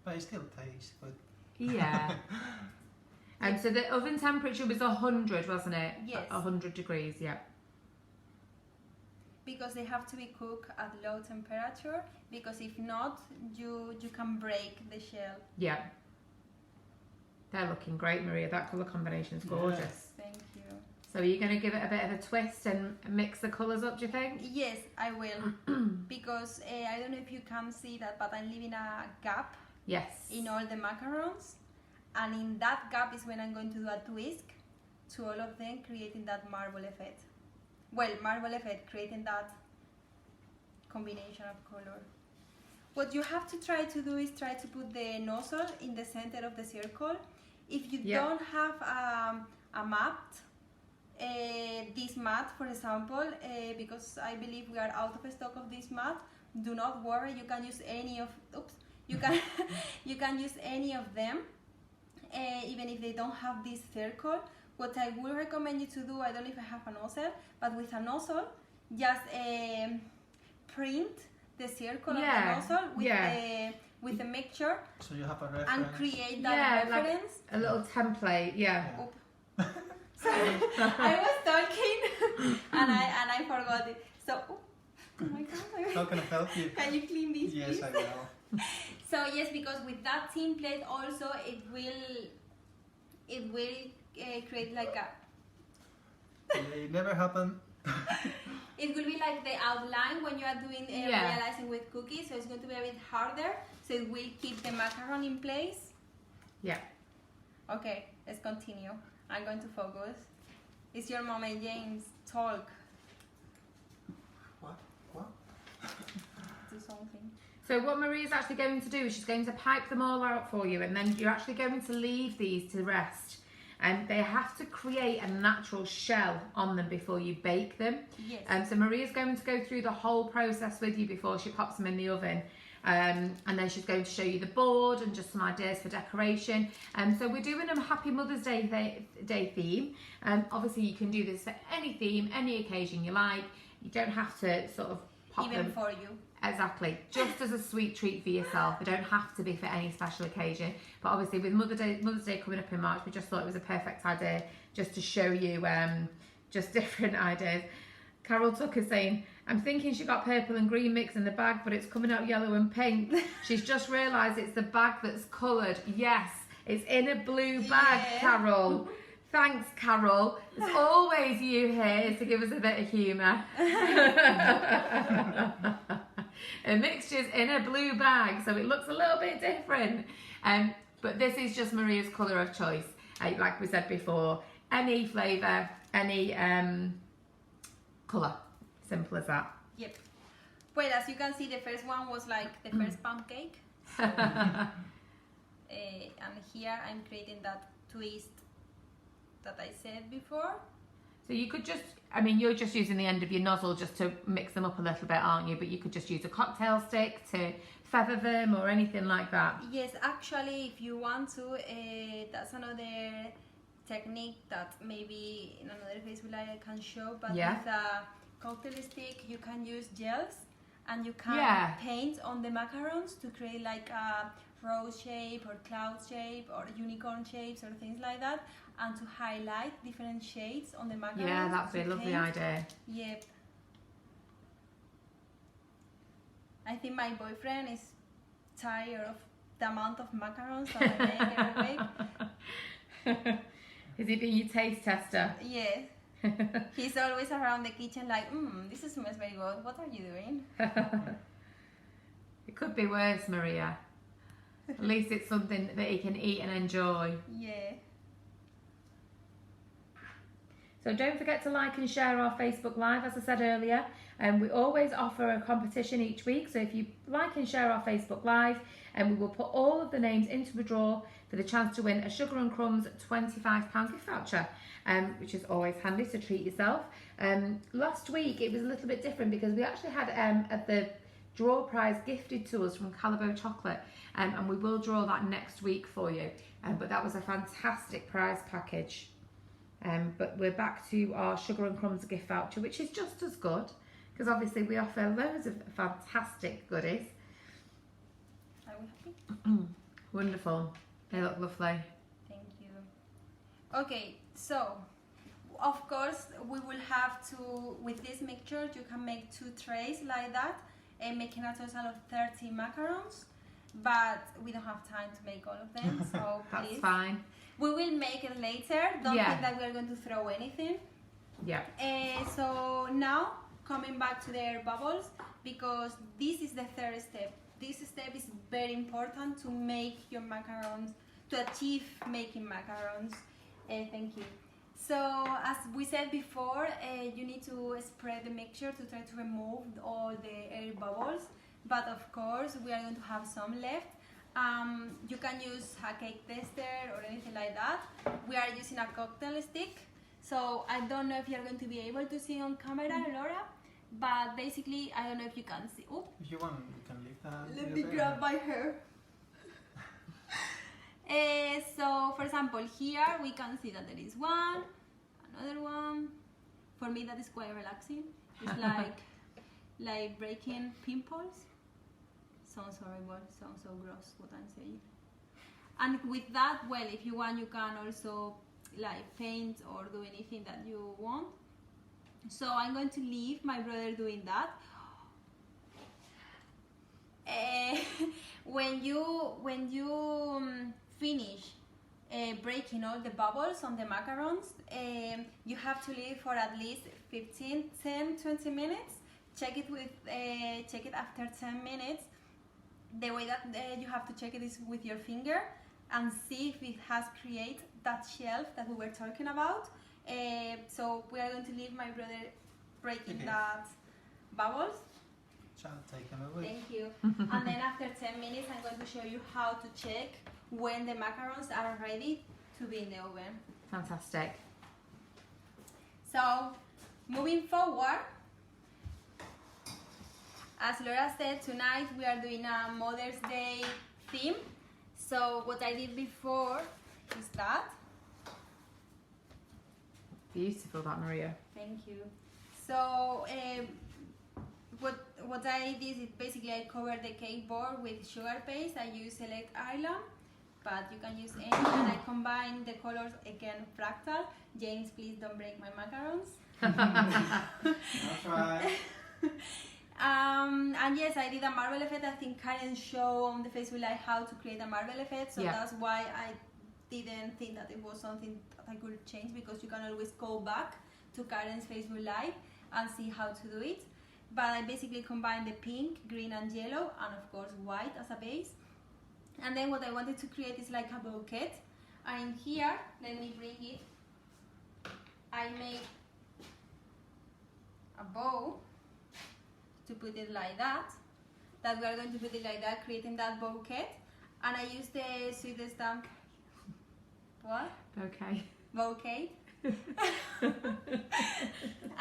But it still tastes good. Yeah. And so the oven temperature was 100, wasn't it? Yes. 100 degrees, yeah. Because they have to be cooked at low temperature. Because if not, you can break the shell. Yeah. They're looking great, Maria. That colour combination is gorgeous. Thank you. So are you going to give it a bit of a twist and mix the colours up, do you think? Yes, I will. Because I don't know if you can see that, but I'm leaving a gap Yes. in all the macarons. And in that gap is when I'm going to do a twist to all of them, creating that marble effect. Well, marble effect, creating that combination of color. What you have to try to do is try to put the nozzle in the center of the circle. If you don't have a mat, this mat, for example, because I believe we are out of stock of this mat, do not worry. You can use any of. Oops. You can you can use any of them, even if they don't have this circle. What I would recommend you to do, I don't know if I have a nozzle, but with a nozzle, just print the circle of the nozzle with the mixture. So you have a reference. And create that reference. Like a little template, So I was talking and I forgot it. So oh my God. How can I help you? Can you clean this, Yes, please? I will. So yes, because with that template also it will create like a. It never happened. It will be like the outline when you are doing realizing with cookies, so it's going to be a bit harder. So it will keep the macaron in place. Yeah. Okay, let's continue. I'm going to focus. It's your moment, James. Talk. What? Do something. So what Maria's actually going to do is she's going to pipe them all out for you, and then you're actually going to leave these to rest. And they have to create a natural shell on them before you bake them. Yes. So Maria's going to go through the whole process with you before she pops them in the oven. And then she's going to show you the board and just some ideas for decoration. So we're doing a Happy Mother's Day theme. Obviously you can do this for any theme, any occasion you like. You don't have to sort of pop Even them. for you. Exactly, just as a sweet treat for yourself. They don't have to be for any special occasion. But obviously with Mother's Day coming up in March, we just thought it was a perfect idea just to show you just different ideas. Carol Tucker's saying, I'm thinking she got purple and green mix in the bag, but it's coming out yellow and pink. She's just realised it's the bag that's coloured. Yes, it's in a blue bag, Carol. Thanks, Carol. There's always you here to give us a bit of humour. A mixture's in a blue bag, so it looks a little bit different. But this is just Maria's colour of choice. Like we said before, any flavour, any colour. Simple as that. Yep. Well, as you can see, the first one was like the first pancake. So, and here I'm creating that twist that I said before. So you could just, I mean, you're just using the end of your nozzle just to mix them up a little bit, aren't you? But you could just use a cocktail stick to feather them or anything like that. Yes, actually, if you want to, that's another technique that maybe in another phase I can show. But with a cocktail stick, you can use gels and you can paint on the macarons to create like a rose shape or cloud shape or unicorn shapes or things like that, and to highlight different shades on the macarons. Yeah, that'd be a lovely idea. Yep. I think my boyfriend is tired of the amount of macarons that I make every week. Is he being your taste tester? Yes. He's always around the kitchen like, this smells very good. What are you doing? It could be worse, Maria. At least it's something that he can eat and enjoy. Yeah. So don't forget to like and share our Facebook Live, as I said earlier. And we always offer a competition each week. So if you like and share our Facebook Live, and we will put all of the names into a draw for the chance to win a Sugar and Crumbs £25 gift voucher, which is always handy to treat yourself. Last week it was a little bit different because we actually had the draw prize gifted to us from Calibo Chocolate, and we will draw that next week for you. But that was a fantastic prize package. But we're back to our Sugar and Crumbs gift voucher, which is just as good because obviously we offer loads of fantastic goodies. Are we happy? Wonderful. They look lovely. Thank you. Okay, so of course we will have to, with this mixture you can make 2 trays like that, and making a total of 30 macarons, but we don't have time to make all of them, so That's please. fine. We will make it later. Don't think that we are going to throw anything. Yeah. So now coming back to their bubbles, because this is the third step. This step is very important to make your macarons, to achieve making macarons. Thank you. So as we said before, you need to spread the mixture to try to remove all the air bubbles. But of course, we are going to have some left. You can use a cake tester or anything like that. We are using a cocktail stick. So I don't know if you're going to be able to see on camera, Laura. But basically, I don't know if you can see. Oh, If you want, you can leave that. let me grab my hair. So, for example, here we can see that there is one, another one. For me, that is quite relaxing. It's like breaking pimples. Sounds horrible. Sounds so gross what I'm saying. And with that, well, if you want, you can also like paint or do anything that you want. So I'm going to leave my brother doing that. When you finish breaking all the bubbles on the macarons, you have to leave for at least 10-20 minutes. Check it after 10 minutes. The way that you have to check it is with your finger and see if it has created that shelf that we were talking about. So we are going to leave my brother breaking that bubbles. Take them away. Thank you. And then after 10 minutes, I'm going to show you how to check when the macarons are ready to be in the oven. Fantastic. So moving forward, as Laura said, tonight we are doing a Mother's Day theme. So what I did before is that. Beautiful, that, Maria. Thank you. So what I did is basically I covered the cake board with sugar paste. I use Select Island, but you can use any. And I combine the colors again, fractal. James, please don't break my macarons. That's right. And yes, I did a marble effect. I think Karen showed on the Facebook Live how to create a marble effect. So that's why I didn't think that it was something that I could change, because you can always go back to Karen's Facebook Live and see how to do it. But I basically combined the pink, green and yellow, and of course white as a base. And then what I wanted to create is like a bouquet. And here, let me bring it. I made a bow to put it like that we are going to put it like that, creating that bouquet. And I used the sweet stamp. What? Okay. Bouquet.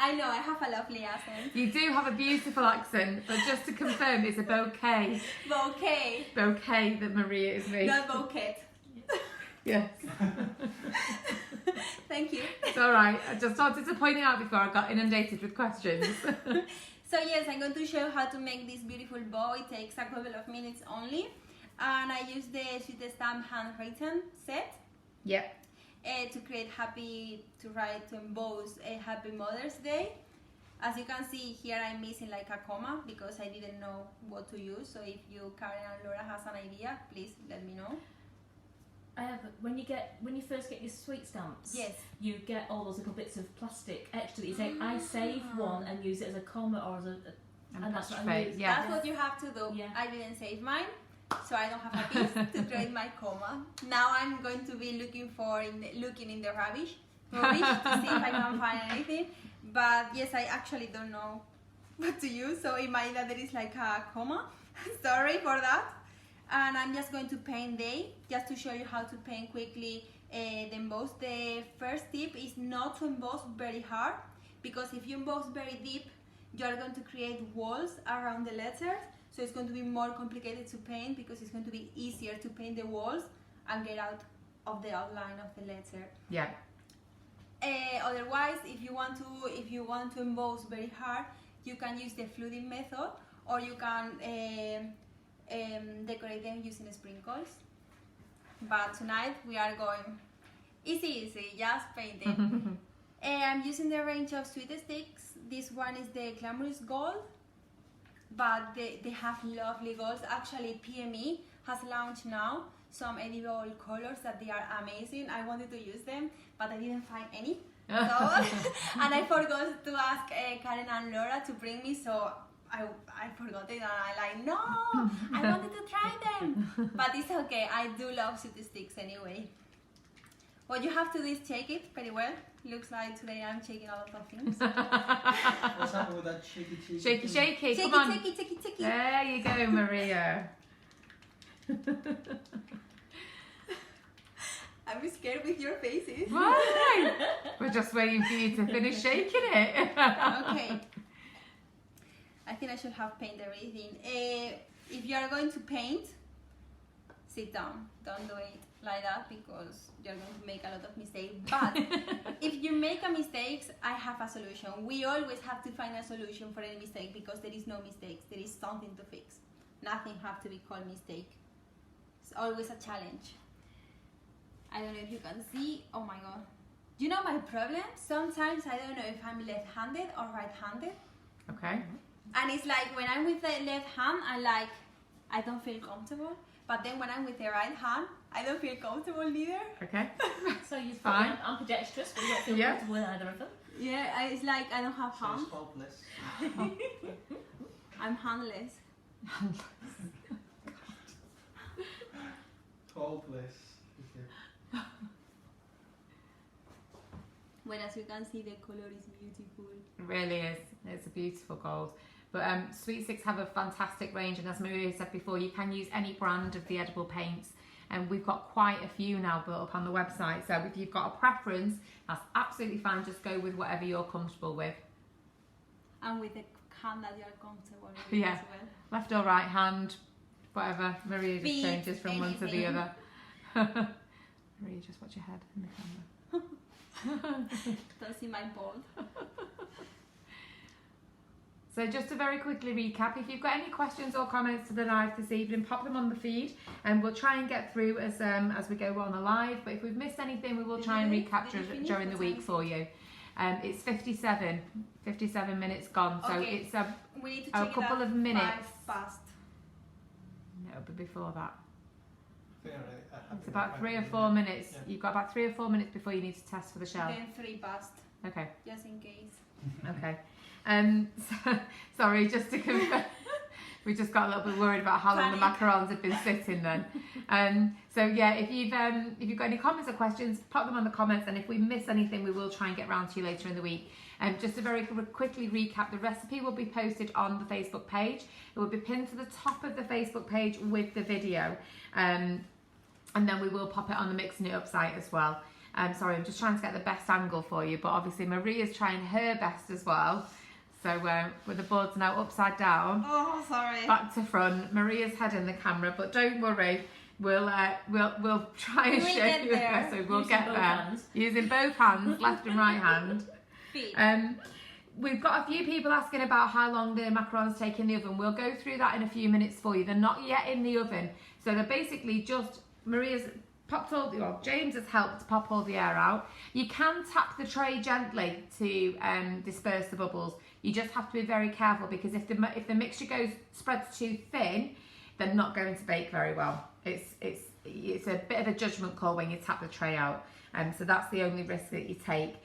I know, I have a lovely accent. You do have a beautiful accent, but just to confirm, it's a bouquet. Bouquet. Bouquet that Maria is making. Not bouquet. Yes. Thank you. It's all right. I just wanted to point it out before I got inundated with questions. So yes, I'm going to show you how to make this beautiful bow. It takes a couple of minutes only. And I use the Sweet Stamp handwritten set. Yep. To create to emboss a Happy Mother's Day. As you can see here, I'm missing like a comma because I didn't know what to use. So if you, Karen and Laura, has an idea, please let me know. When you first get your sweet stamps, yes, you get all those little bits of plastic extra that you say, I save one and use it as a comma or as and that's what I use. Yeah. That's what you have to do. Yeah. I didn't save mine, so I don't have a piece to create my comma. Now I'm going to be looking in the rubbish to see if I can find anything. But yes, I actually don't know what to use, so it might that there is like a comma. Sorry for that. And I'm just going to paint just to show you how to paint quickly the emboss. The first tip is not to emboss very hard, because if you emboss very deep, you are going to create walls around the letters. So it's going to be more complicated to paint, because it's going to be easier to paint the walls and get out of the outline of the letter. Yeah. Otherwise, if you want to emboss very hard, you can use the fluting method, or you can decorate them using sprinkles. But tonight we are going easy, just painting. I'm using the range of sweet sticks. This one is the Glamorous Gold, but they have lovely golds. Actually, PME has launched now some edible colors that they are amazing. I wanted to use them, but I didn't find any. and I forgot to ask Karen and Laura to bring me, so I forgot it, and I like, no, I wanted to try them. But it's okay, I do love sweet sticks anyway. What you have to do is shake it very well. Looks like today I'm shaking a lot of things. What's happening with that shaky? Shaky, shaky, Shake come on. it, shake it. There you go, Maria. I'm scared with your faces. Why? We're just waiting for you to finish shaking it. Okay. I think I should have painted everything. If you are going to paint, sit down. Don't do it like that because you're going to make a lot of mistakes. But if you make a mistake, I have a solution. We always have to find a solution for any mistake because there is no mistakes. There is something to fix. Nothing have to be called mistake. It's always a challenge. I don't know if you can see. Oh my god. You know my problem? Sometimes I don't know if I'm left-handed or right-handed. Okay. And it's like when I'm with the left hand, I don't feel comfortable. But then when I'm with the right hand, I don't feel comfortable neither. Okay. So you're Fine. ambidextrous, but you don't feel Yeah. comfortable with either of them. Yeah, it's like I don't have So hands. it's hopeless. I'm handless. Hopeless. Well, as you can see, the color is beautiful. It really is. It's a beautiful gold. But Sweet Sticks have a fantastic range, and as Maria said before, you can use any brand of the edible paints, and we've got quite a few now built up on the website. So if you've got a preference, that's absolutely fine. Just go with whatever you're comfortable with. And with the hand that you are comfortable with Yeah. as well. Left or right hand, whatever. Maria just Feet, changes from one to the anything. other. Maria, just watch your head in the camera. Don't see my ball. So just to very quickly recap, if you've got any questions or comments to the live this evening, pop them on the feed and we'll try and get through as we go on the live. But if we've missed anything, we will try and recap during the week for you. It's 57 minutes gone, so Okay. it's a We need to check couple it of at minutes. 5 past. No, but before that. Yeah, right. It's about 3 or 4 minutes. Yeah. You've got about 3 or 4 minutes before you need to test for the shell. Then 3 past, Okay. just in case. Okay. Sorry, just to confirm, we just got a little bit worried about how long the Panic. macarons had been sitting then. So yeah, if you've got any comments or questions, pop them on the comments, and if we miss anything, we will try and get round to you later in the week. Just to very quickly recap, the recipe will be posted on the Facebook page. It will be pinned to the top of the Facebook page with the video, and then we will pop it on the Mixing It Up site as well. Sorry, I'm just trying to get the best angle for you, but obviously Maria's trying her best as well. So with the boards now upside down, Oh, sorry. back to front, Maria's head in the camera, but don't worry, we'll try and We'll show get you there. so we'll Using get both there. hands. Using both hands, left and right hand. Feet. We've got a few people asking about how long the macarons take in the oven. We'll go through that in a few minutes for you. They're not yet in the oven, so they're basically just, Maria's popped all the, well, James has helped pop all the air out. You can tap the tray gently to disperse the bubbles. You just have to be very careful because if the mixture spreads too thin, they're not going to bake very well. It's a bit of a judgment call when you tap the tray out. So that's the only risk that you take.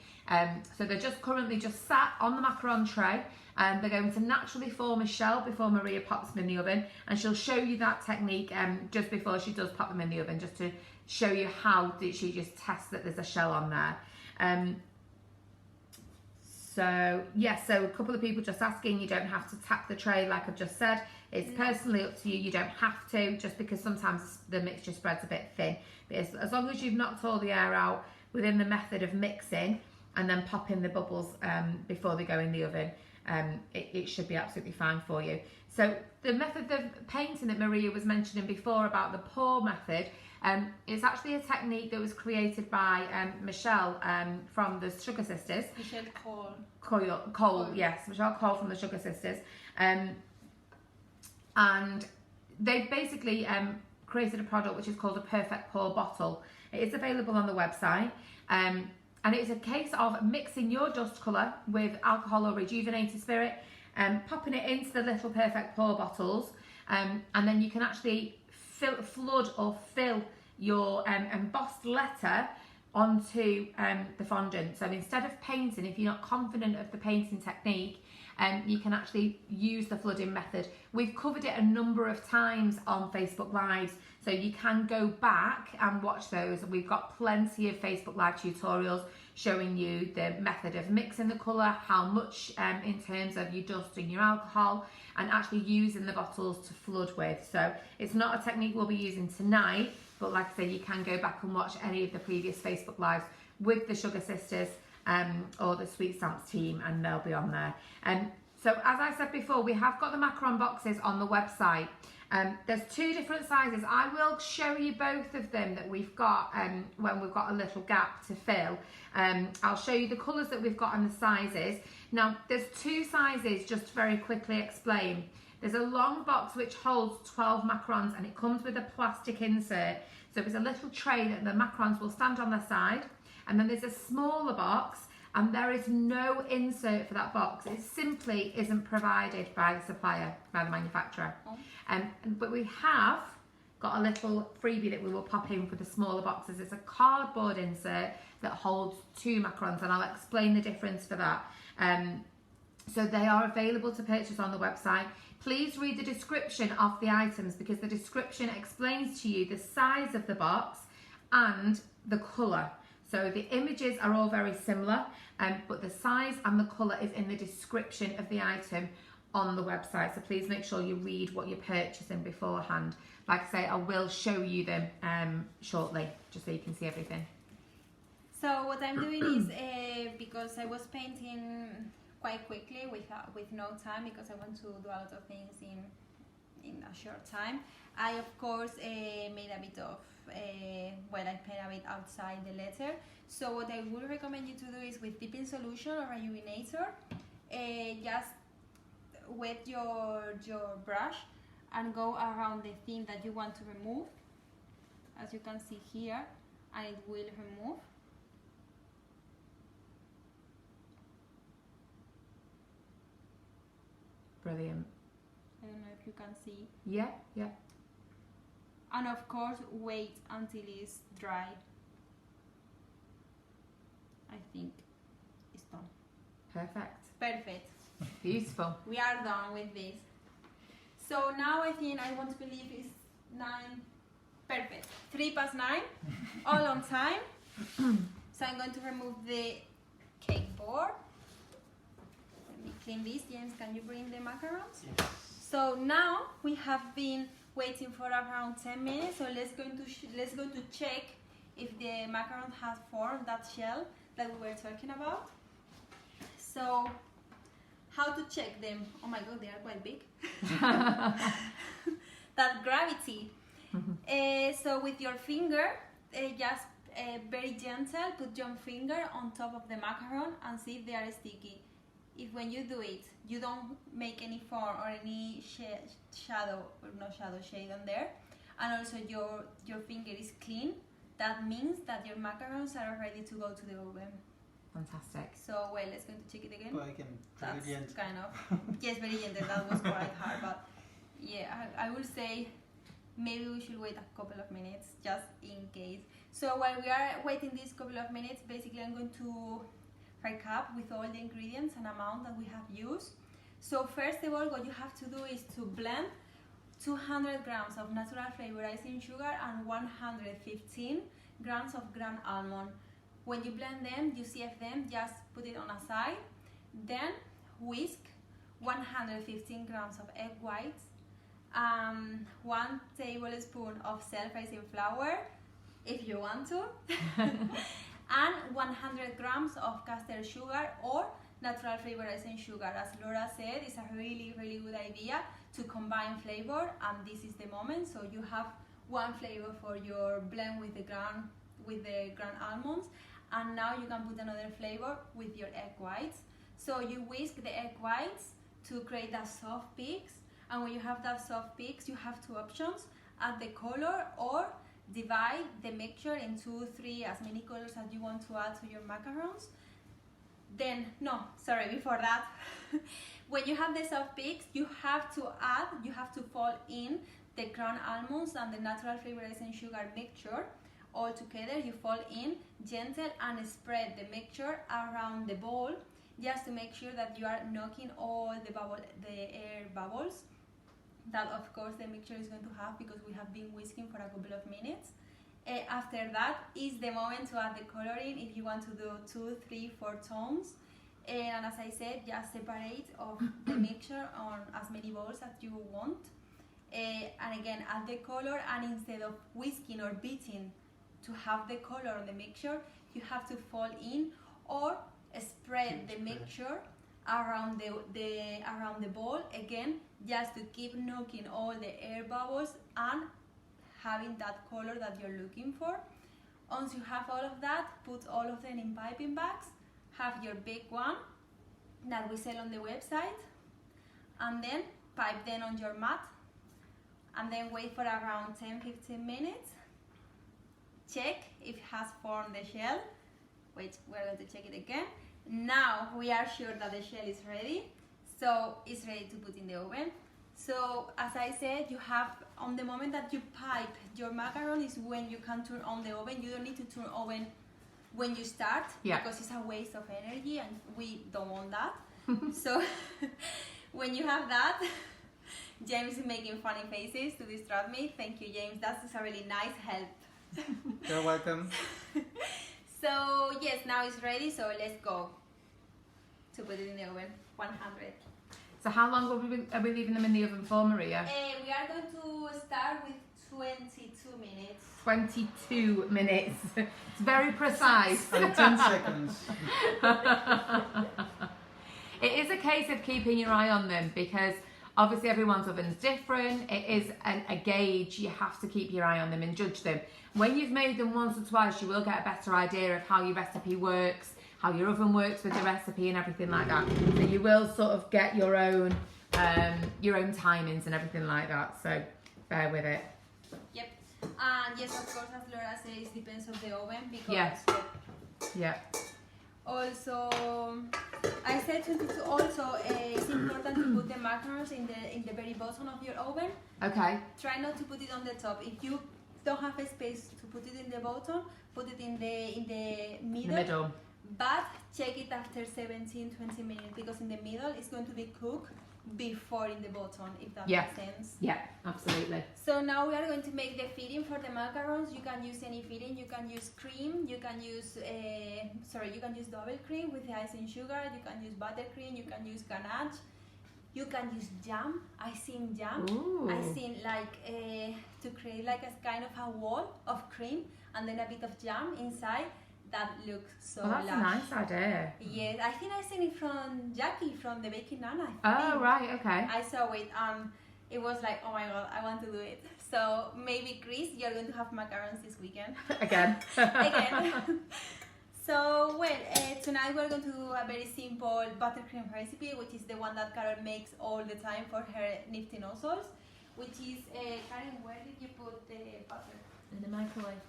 So they're just currently just sat on the macaron tray, and they're going to naturally form a shell before Maria pops them in the oven, and she'll show you that technique just before she does pop them in the oven, just to show you how she just tests that there's a shell on there. So yes, so a couple of people just asking, you don't have to tap the tray like I've just said. It's personally up to you. You don't have to, just because sometimes the mixture spreads a bit thin. But as long as you've knocked all the air out within the method of mixing and then popping the bubbles before they go in the oven, it should be absolutely fine for you. So the method of painting that Maria was mentioning before about the pour method, it's actually a technique that was created by Michelle from the Sugar Sisters. Michelle Cole. Cole, yes, Michelle Cole from the Sugar Sisters. And they've basically created a product which is called a Perfect Pour Bottle. It is available on the website. And it's a case of mixing your dust colour with alcohol or rejuvenated spirit, popping it into the little Perfect Pour bottles, and then you can actually flood or fill your embossed letter onto the fondant. So instead of painting, if you're not confident of the painting technique, you can actually use the flooding method. We've covered it a number of times on Facebook Lives, so you can go back and watch those. We've got plenty of Facebook Live tutorials showing you the method of mixing the colour, how much in terms of your dust and your alcohol, and actually using the bottles to flood with. So it's not a technique we'll be using tonight, but like I say, you can go back and watch any of the previous Facebook Lives with the Sugar Sisters or the Sweet Stamps team, and they'll be on there. So as I said before, we have got the Macaron boxes on the website. There's 2 different sizes. I will show you both of them that we've got when we've got a little gap to fill. I'll show you the colours that we've got and the sizes. Now, there's 2 sizes, just to very quickly explain. There's a long box which holds 12 macarons, and it comes with a plastic insert. So it's a little tray that the macarons will stand on their side. And then there's a smaller box, and there is no insert for that box. It simply isn't provided by the supplier, by the manufacturer. But we have got a little freebie that we will pop in for the smaller boxes. It's a cardboard insert that holds 2 macarons, and I'll explain the difference for that. So they are available to purchase on the website. Please read the description of the items, because the description explains to you the size of the box and the colour. So the images are all very similar, but the size and the colour is in the description of the item on the website. So please make sure you read what you're purchasing beforehand. Like I say, I will show you them shortly, just so you can see everything. So what I'm doing is, because I was painting quite quickly with no time, because I want to do a lot of things in a short time, I of course made a bit of I paint a bit outside the letter. So what I would recommend you to do is, with dipping solution or a illuminator, just wet your brush and go around the thing that you want to remove, as you can see here, and it will remove. Brilliant. I don't know if you can see. Yeah, yeah. And of course, wait until it's dry. I think it's done. Perfect. Perfect. Beautiful. We are done with this. So now I think, I want to believe it's 9. Perfect. 9:03, all on time. So I'm going to remove the cake board. Let me clean this. James, can you bring the macarons? Yes. So now we have been waiting for around 10 minutes. So let's go to check if the macaron has formed that shell that we were talking about. So how to check them? Oh my god, they are quite big. That gravity. So with your finger, just very gentle, put your finger on top of the macaron and see if they are sticky. If when you do it, you don't make any form or any shade on there, and also your finger is clean, that means that your macarons are ready to go to the oven. Fantastic. So, well, let's go to check it again. Well, I can That's really gentle. kind of, yes, very gentle. That was quite hard, but yeah, I would say maybe we should wait a couple of minutes just in case. So while we are waiting this couple of minutes, basically I'm going to recap with all the ingredients and amount that we have used. So first of all, what you have to do is to blend 200 grams of natural flavoured icing sugar and 115 grams of ground almond. When you blend them, you sieve them, just put it on a side. Then whisk 115 grams of egg whites, 1 tablespoon of self-raising flour, if you want to, and 100 grams of caster sugar or natural flavoured icing sugar. As Laura said, it's a really good idea to combine flavor, and this is the moment. So you have one flavor for your blend with the ground almonds, and now you can put another flavor with your egg whites. So you whisk the egg whites to create that soft peaks, and when you have that soft peaks, you have 2 options: add the color or divide the mixture in 2, 3, as many colors as you want to add to your macarons. Then, no, sorry, before that, when you have the soft peaks, you have to fold in the ground almonds and the natural flavoured icing sugar mixture all together. You fold in gentle and spread the mixture around the bowl, just to make sure that you are knocking all the air bubbles that of course the mixture is going to have, because we have been whisking for a couple of minutes. After that is the moment to add the coloring, if you want to do 2, 3, 4 tones. And as I said, just separate of the mixture on as many bowls as you want. And again, add the color, and instead of whisking or beating to have the color on the mixture, you have to fold in or spread the mixture around the bowl, again, just to keep knocking all the air bubbles and having that color that you're looking for. Once you have all of that, put all of them in piping bags. Have your big one that we sell on the website, and then pipe them on your mat, and then wait for around 10-15 minutes. Check if it has formed the shell, which we're going to check it again. Now we are sure that the shell is ready, so it's ready to put in the oven. So as I said, you have, on the moment that you pipe your macaron is when you can turn on the oven. You don't need to turn oven when you start, because it's a waste of energy and we don't want that. So when you have that, James is making funny faces to distract me. Thank you, James, that's a really nice help. You're welcome. So yes, now it's ready, so let's go to put it in the oven, 100. So how long are we leaving them in the oven for, Maria? We are going to start with 22 minutes. 22 minutes. It's very precise. And 10 seconds. It is a case of keeping your eye on them, because obviously everyone's oven's different. It is a gauge. You have to keep your eye on them and judge them. When you've made them once or twice, you will get a better idea of how your recipe works, how your oven works with the recipe and everything like that. So you will sort of get your own timings and everything like that. So bear with it. Yep. And yes, of course, as Laura says, it depends on the oven, because Yeah. also I said 22. Also, it's important to put the macarons in the very bottom of your oven. Okay. Try not to put it on the top. If you don't have a space to put it in the bottom, put it in the middle. But check it after 17-20 minutes, because in the middle it's going to be cooked before in the bottom, if that makes sense. Yeah, absolutely. So now we are going to make the filling for the macarons. You can use any filling. You can use cream. You can use you can use double cream with the icing sugar. You can use buttercream. You can use ganache. You can use jam, icing jam. Ooh. Icing to create like a kind of a wall of cream, and then a bit of jam inside. That looks so that's lush. a nice idea. Yes, I think I seen it from Jackie from the Baking Nana. Oh, right, okay. I saw it, it was like, oh my god, I want to do it. So maybe, Chris, you're going to have macarons this weekend. Again. So, well, tonight we're going to do a very simple buttercream recipe, which is the one that Carol makes all the time for her nifty nozzles, which is, Karen, where did you put the butter? In the microwave.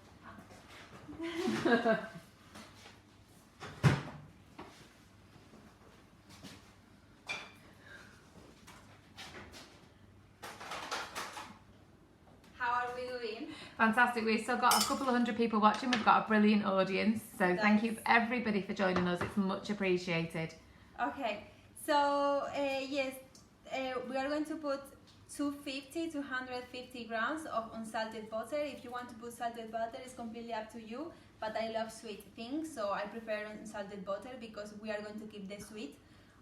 How are we doing? Fantastic. We've still got a couple of hundred people watching. We've got a brilliant audience. So thank you everybody for joining us. It's much appreciated. Okay, so yes, we are going to put 250 to 150 grams of unsalted butter. If you want to put salted butter, it's completely up to you, but I love sweet things, so I prefer unsalted butter because we are going to keep the sweet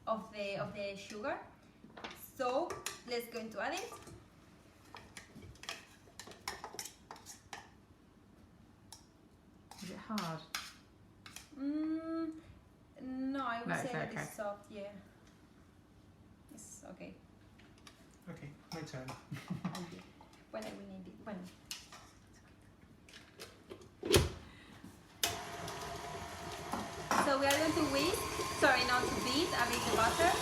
of the sugar. So let's go into add it. Is it hard? No, I would say that okay. it's soft, yeah. It's okay. Okay, my turn. When I will need it. When? So we are going to whisk, not to beat a bit the butter.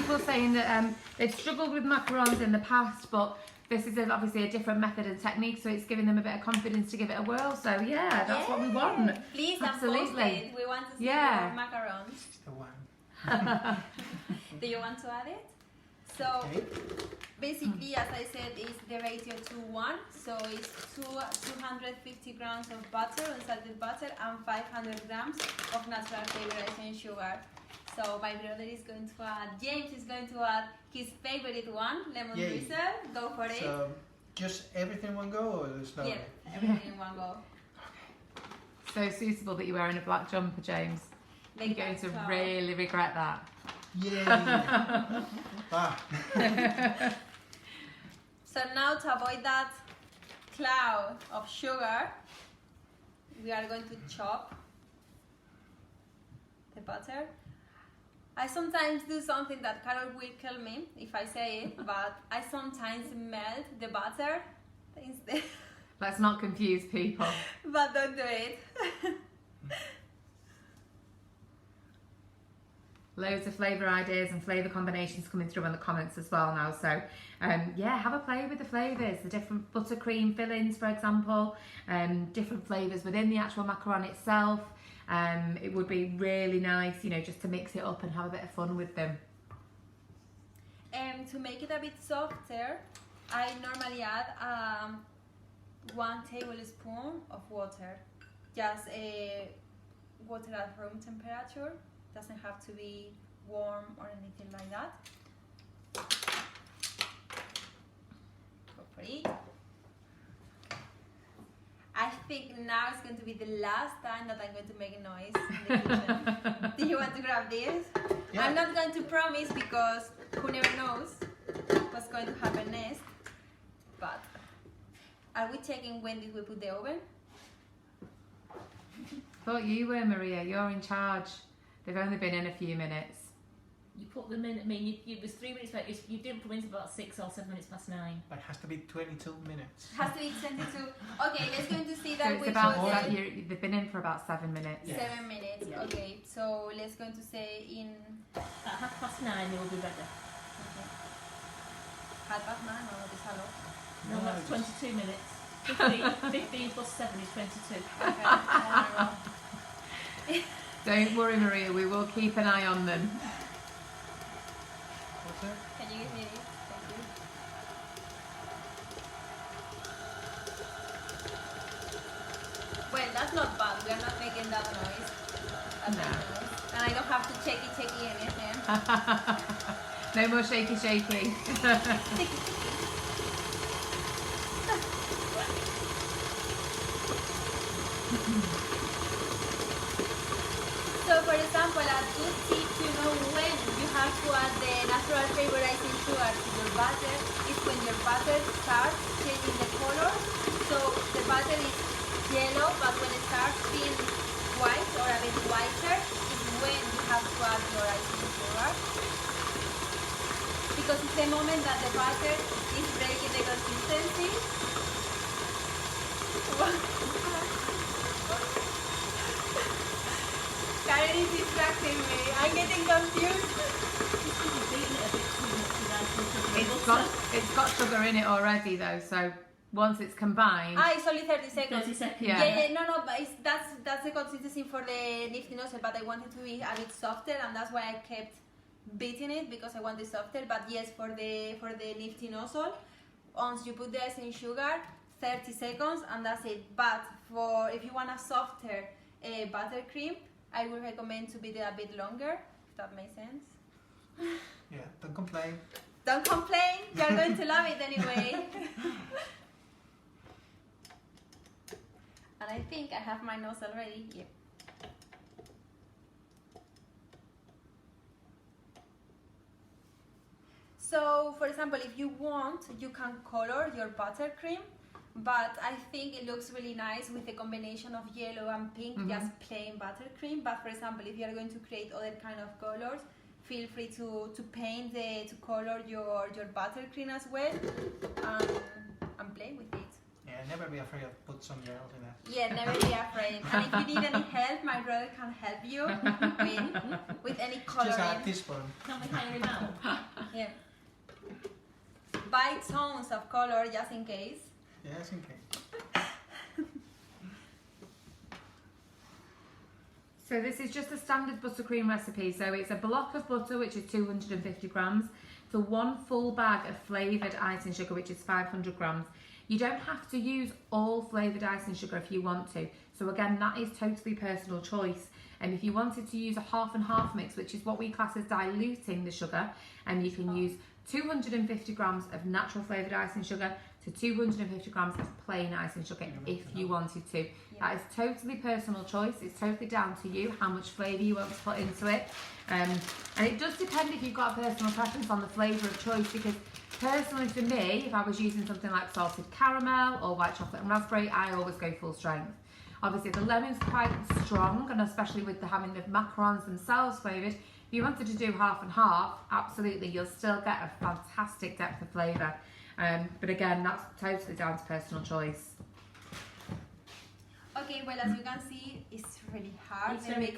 people saying that they've struggled with macarons in the past, but this is obviously a different method and technique, so it's giving them a bit of confidence to give it a whirl. So yeah, that's what we want. Please, Absolutely. post it. We want to see your macarons. The one. Do you want to add it? So basically, as I said, is the ratio 2:1. So it's 250 grams of butter, unsalted butter, and 500 grams of natural flavoured icing sugar. So my brother is going to add, James is going to add his favorite one, lemon drizzle. Go for it. So just everything in one go, or slowly? Yeah, everything in one go. So suitable that you're wearing a black jumper, James. You're going to really regret that. Yeah. So now to avoid that cloud of sugar, we are going to chop the butter. I sometimes do something that Carol will kill me if I say it, but I sometimes melt the butter instead. Let's not confuse people. But don't do it. Loads of flavour ideas and flavour combinations coming through in the comments as well now. So yeah, have a play with the flavours, the different buttercream fillings, for example, different flavours within the actual macaron itself. It would be really nice, you know, just to mix it up and have a bit of fun with them. To make it a bit softer, I normally add 1 tablespoon of water. Just water at room temperature. Doesn't have to be warm or anything like that. Go for it. I think now is going to be the last time that I'm going to make a noise in the kitchen. Do you want to grab this? Yeah. I'm not going to promise because who never knows what's going to happen next. But are we checking when did we put the oven? Thought you were, Maria. You're in charge. They've only been in a few minutes. You put them in, I mean, it was 3 minutes back, you didn't put them in about 6 or 7 minutes past 9. It has to be 22 minutes. Has to be 22. Okay, let's going to see So that it's which about, was they've been in for about 7 minutes. Yeah. 7 minutes. Yeah. Okay, so let's going to say in At 9:30 they will be ready. okay. 9:30 or this hello. No, No, that's just- 22 minutes. 15 plus 7 is 22. Okay. Don't worry, Maria, we will keep an eye on them. What's that? Can you give me this? Thank you. Well, that's not bad. We are not making that noise. That's No. not noise. And I don't have to checky anything. No more shaky shaky. So for example, a good tip to know when you have to add the natural flavoured icing sugar to your butter is when your butter starts changing the color. So the butter is yellow, but when it starts being white or a bit whiter is when you have to add your icing sugar. Because it's the moment that the butter is breaking the consistency. Karen is distracting me. I'm getting confused. It's got sugar in it already though, so once it's combined. It's only 30 seconds. 30 seconds. Yeah. No, but that's the consistency for the nifty nozzle, but I wanted to be a bit softer, and that's why I kept beating it because I want it softer. But yes, for the nifty nozzle, once you put the icing sugar, 30 seconds, and that's it. But for if you want a softer buttercream, I would recommend to beat it a bit longer, if that makes sense. Yeah, don't complain. Don't complain, you're going to love it anyway. And I think I have my nozzle ready. Yep. So, for example, if you want, you can color your buttercream, but I think it looks really nice with the combination of yellow and pink, just plain buttercream. But for example, if you are going to create other kind of colors, feel free to paint to color your buttercream as well, and play with it. Yeah, never be afraid of put some gels in it. Yeah, never be afraid. And if you need any help, my brother can help you with any coloring. Just a teaspoon. Can we hire him out? Yeah. Buy tons of color just in case. Yes, in case. So this is just a standard buttercream recipe. So it's a block of butter, which is 250 grams, to 1 full bag of flavoured icing sugar, which is 500 grams. You don't have to use all flavoured icing sugar if you want to. So again, that is totally personal choice. And if you wanted to use a half and half mix, which is what we class as diluting the sugar, and you can use 250 grams of natural flavoured icing sugar to 250 grams of plain icing sugar if you wanted to. That is totally personal choice. It's totally down to you how much flavour you want to put into it. And it does depend if you've got a personal preference on the flavour of choice, because personally for me, if I was using something like salted caramel or white chocolate and raspberry, I always go full strength. Obviously the lemon's quite strong, and especially with having the macarons themselves flavoured, if you wanted to do half and half, absolutely, you'll still get a fantastic depth of flavour. But again, that's totally down to personal choice. Okay, well, as you can see, it's really hard. It's very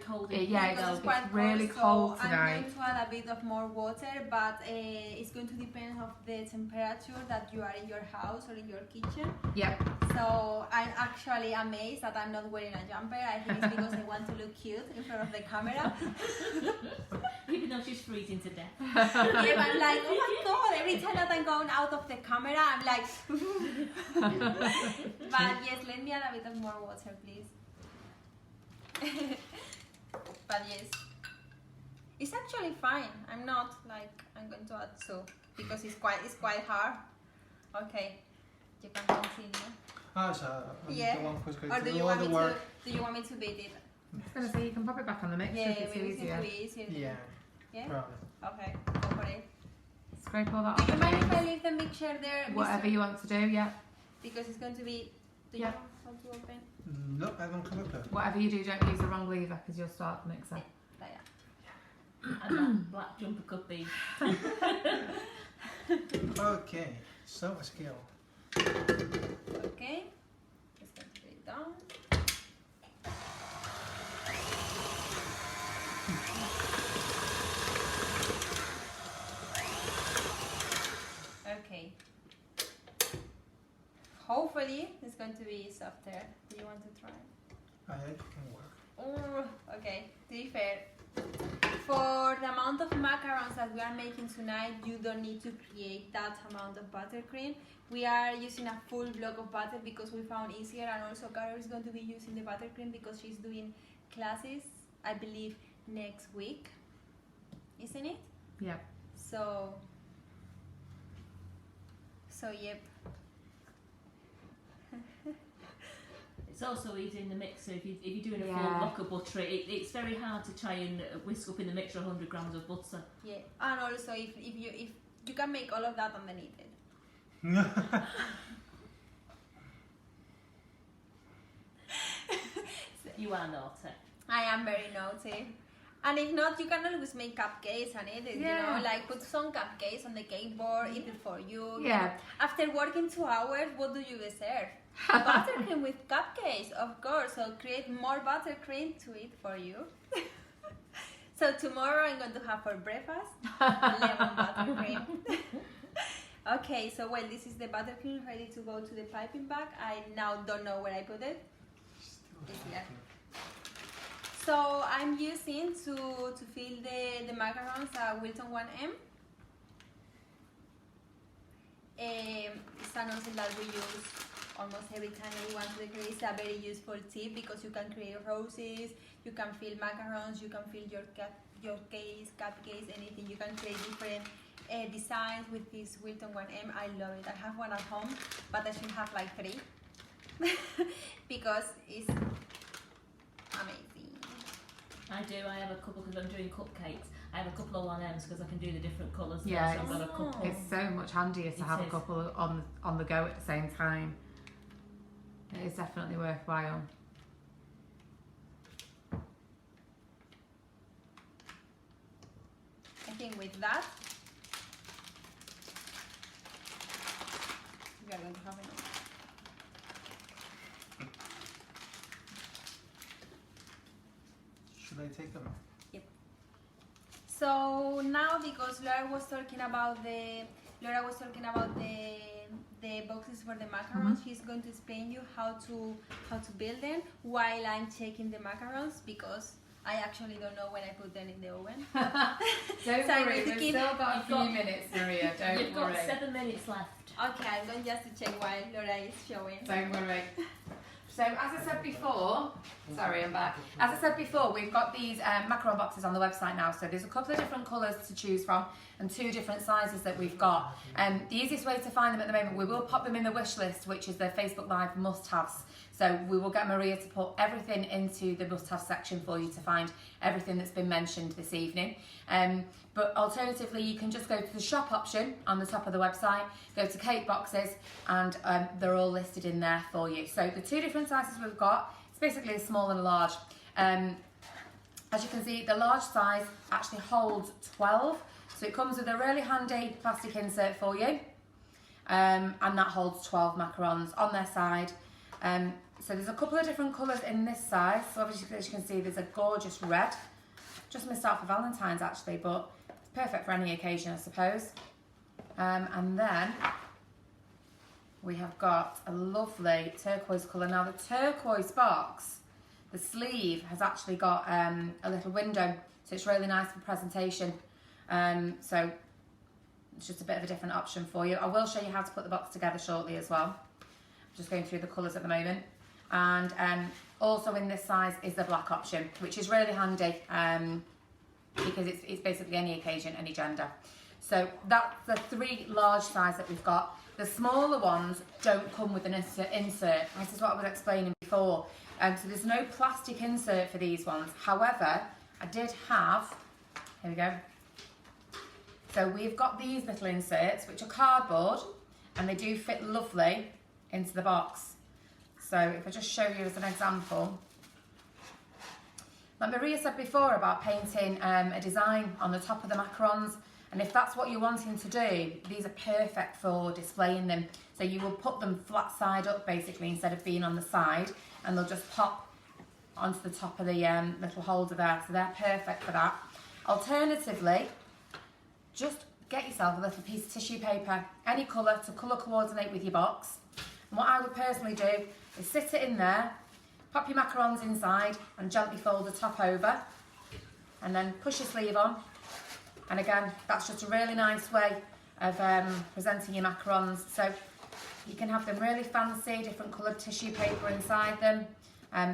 cold. Yeah, it's quite really cold so tonight. I'm going to add a bit of more water, but it's going to depend on the temperature that you are in your house or in your kitchen. Yep. So I'm actually amazed that I'm not wearing a jumper. I think it's because I want to look cute in front of the camera. Even though she's freezing to death. Yeah, but I'm like, oh my god, every time that I'm going out of the camera, I'm like... But yes, let me add a bit of more water, please. But yes, it's actually fine. I'm not like I'm going to add two because it's quite hard. Okay, you can continue. So Yeah. the one who's going Or to do do you all want the me work. to? Do you want me to beat it? I was going to say, you can pop it back on the mixer Yeah, if it's maybe it's easier. going to be easier. Yeah, Yeah. probably. Okay, go for it. Scrape all that Do off. you mind if I James. leave the mixture there? Whatever Mr. you want to do, yeah. Because it's going to be. Do Yeah. you know how to open? No, I don't have a clue. Whatever you do, don't use the wrong lever because you'll start the mixer. Like that. And that black jumper could be. Okay, so a skill. Okay. Just going to put it down. Okay. Hopefully it's going to be softer. Do you want to try? I think it can work. Oh, okay. To be fair, for the amount of macarons that we are making tonight, you don't need to create that amount of buttercream. We are using a full block of butter because we found easier, and also Carol is going to be using the buttercream because she's doing classes, I believe, next week. Isn't it? Yeah. So yep. It's also easy in the mixer if you're doing a full Yeah. block of butter. It's very hard to try and whisk up in the mixer 100 grams of butter. Yeah, and also if you can make all of that underneath it. You are naughty. I am very naughty. And if not, you can always make cupcakes and eat it, Yeah. you know, like put some cupcakes on the cake board, eat it for you. Yeah. After working 2 hours, what do you deserve? Buttercream with cupcakes, of course. So create more buttercream to eat for you. So tomorrow I'm going to have for breakfast lemon buttercream. Okay, so well, this is the buttercream ready to go to the piping bag. I now don't know where I put it. It's here. So I'm using to fill the macarons Wilton 1M. It's a nozzle that we use almost every time we want to create. It's a very useful tip because you can create roses, you can fill macarons, you can fill your cakes, cupcakes, anything. You can create different designs with this Wilton 1M. I love it. I have one at home, but I should have like 3 because it's amazing. I do. I have a couple because I'm doing cupcakes. I have a couple of 1Ms because I can do the different colours. Yeah, so I've got a couple. It's so much handier to It have a is. couple on the go at the same time. It is definitely worthwhile. I think with that, we are going to have enough. Should I take them? So now, because Laura was talking about the boxes for the macarons, she's going to explain you how to build them while I'm checking the macarons, because I actually don't know when I put them in the oven. Don't So I worry, need to we've keep- still got a few minutes, Maria. Don't You've worry. got 7 minutes left. Okay, I'm going just to check while Laura is showing. Don't worry. So as I said before, sorry, I'm back. As I said before, we've got these macaron boxes on the website now. So there's a couple of different colours to choose from and 2 different sizes that we've got. The easiest way to find them at the moment, we will pop them in the wish list, which is the Facebook Live must-haves. So we will get Maria to put everything into the must-have section for you to find everything that's been mentioned this evening. But alternatively, you can just go to the shop option on the top of the website, go to cake boxes, and they're all listed in there for you. So the 2 different sizes we've got, it's basically a small and a large. As you can see, the large size actually holds 12. So it comes with a really handy plastic insert for you. And that holds 12 macarons on their side. So there's a couple of different colours in this size. So obviously, as you can see, there's a gorgeous red. Just missed out for Valentine's actually, but it's perfect for any occasion, I suppose. And then we have got a lovely turquoise colour. Now the turquoise box, the sleeve has actually got a little window, so it's really nice for presentation. So it's just a bit of a different option for you. I will show you how to put the box together shortly as well. I'm just going through the colours at the moment. And also in this size is the black option, which is really handy because it's basically any occasion, any gender. So that's the 3 large size that we've got. The smaller ones don't come with an insert. This is what I was explaining before. So there's no plastic insert for these ones. However, I did have, here we go. So we've got these little inserts, which are cardboard, and they do fit lovely into the box. So if I just show you as an example, like Maria said before about painting a design on the top of the macarons, and if that's what you're wanting to do, these are perfect for displaying them. So you will put them flat side up basically instead of being on the side, and they'll just pop onto the top of the little holder there. So they're perfect for that. Alternatively, just get yourself a little piece of tissue paper, any colour, to colour coordinate with your box. And what I would personally do is sit it in there, pop your macarons inside and gently fold the top over, and then push your sleeve on. And again, that's just a really nice way of presenting your macarons. So you can have them really fancy, different coloured tissue paper inside them.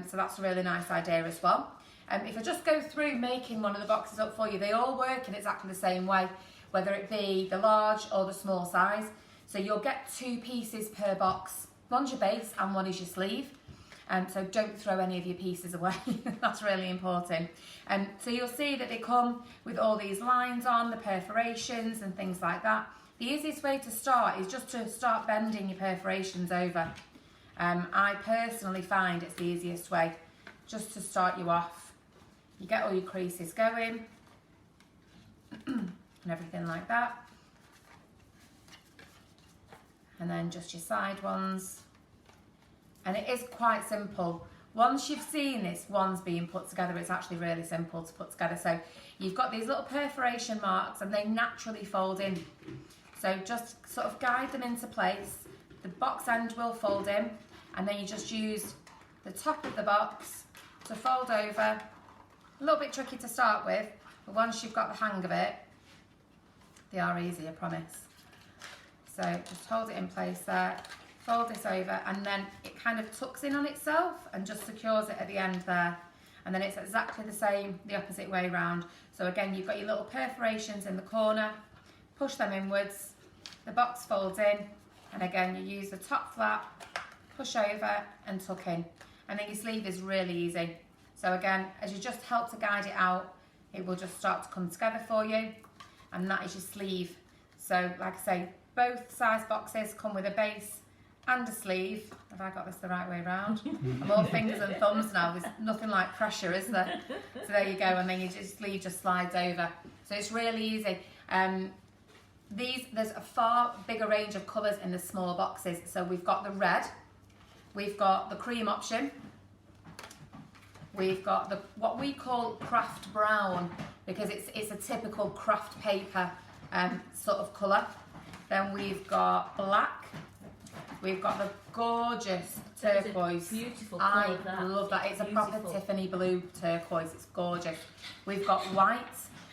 So that's a really nice idea as well. If I just go through making one of the boxes up for you, they all work in exactly the same way, whether it be the large or the small size. So you'll get 2 pieces per box. One's your base and one is your sleeve. So don't throw any of your pieces away. That's really important. So you'll see that they come with all these lines on, the perforations and things like that. The easiest way to start is just to start bending your perforations over. I personally find it's the easiest way just to start you off. You get all your creases going and everything like that. And then just your side ones. And it is quite simple. Once you've seen this one's being put together, it's actually really simple to put together. So you've got these little perforation marks and they naturally fold in. So just sort of guide them into place. The box end will fold in, and then you just use the top of the box to fold over. A little bit tricky to start with, but once you've got the hang of it, they are easy, I promise. So just hold it in place there, fold this over, and then it kind of tucks in on itself and just secures it at the end there. And then it's exactly the same the opposite way round. So again, you've got your little perforations in the corner, push them inwards, the box folds in, and again you use the top flap, push over and tuck in. And then your sleeve is really easy. So again, as you just help to guide it out, it will just start to come together for you. And that is your sleeve. So like I say, both size boxes come with a base and a sleeve. Have I got this the right way around? I'm all fingers and thumbs now. There's nothing like pressure, is there? So there you go, and then your sleeve just slides over. So it's really easy. There's a far bigger range of colours in the small boxes. So we've got the red, we've got the cream option, We've got what we call Kraft brown, because it's a typical Kraft paper sort of colour. Then we've got black. We've got the gorgeous turquoise. Beautiful I colour, that. love that. It's Beautiful. a proper Tiffany blue turquoise. It's gorgeous. We've got white,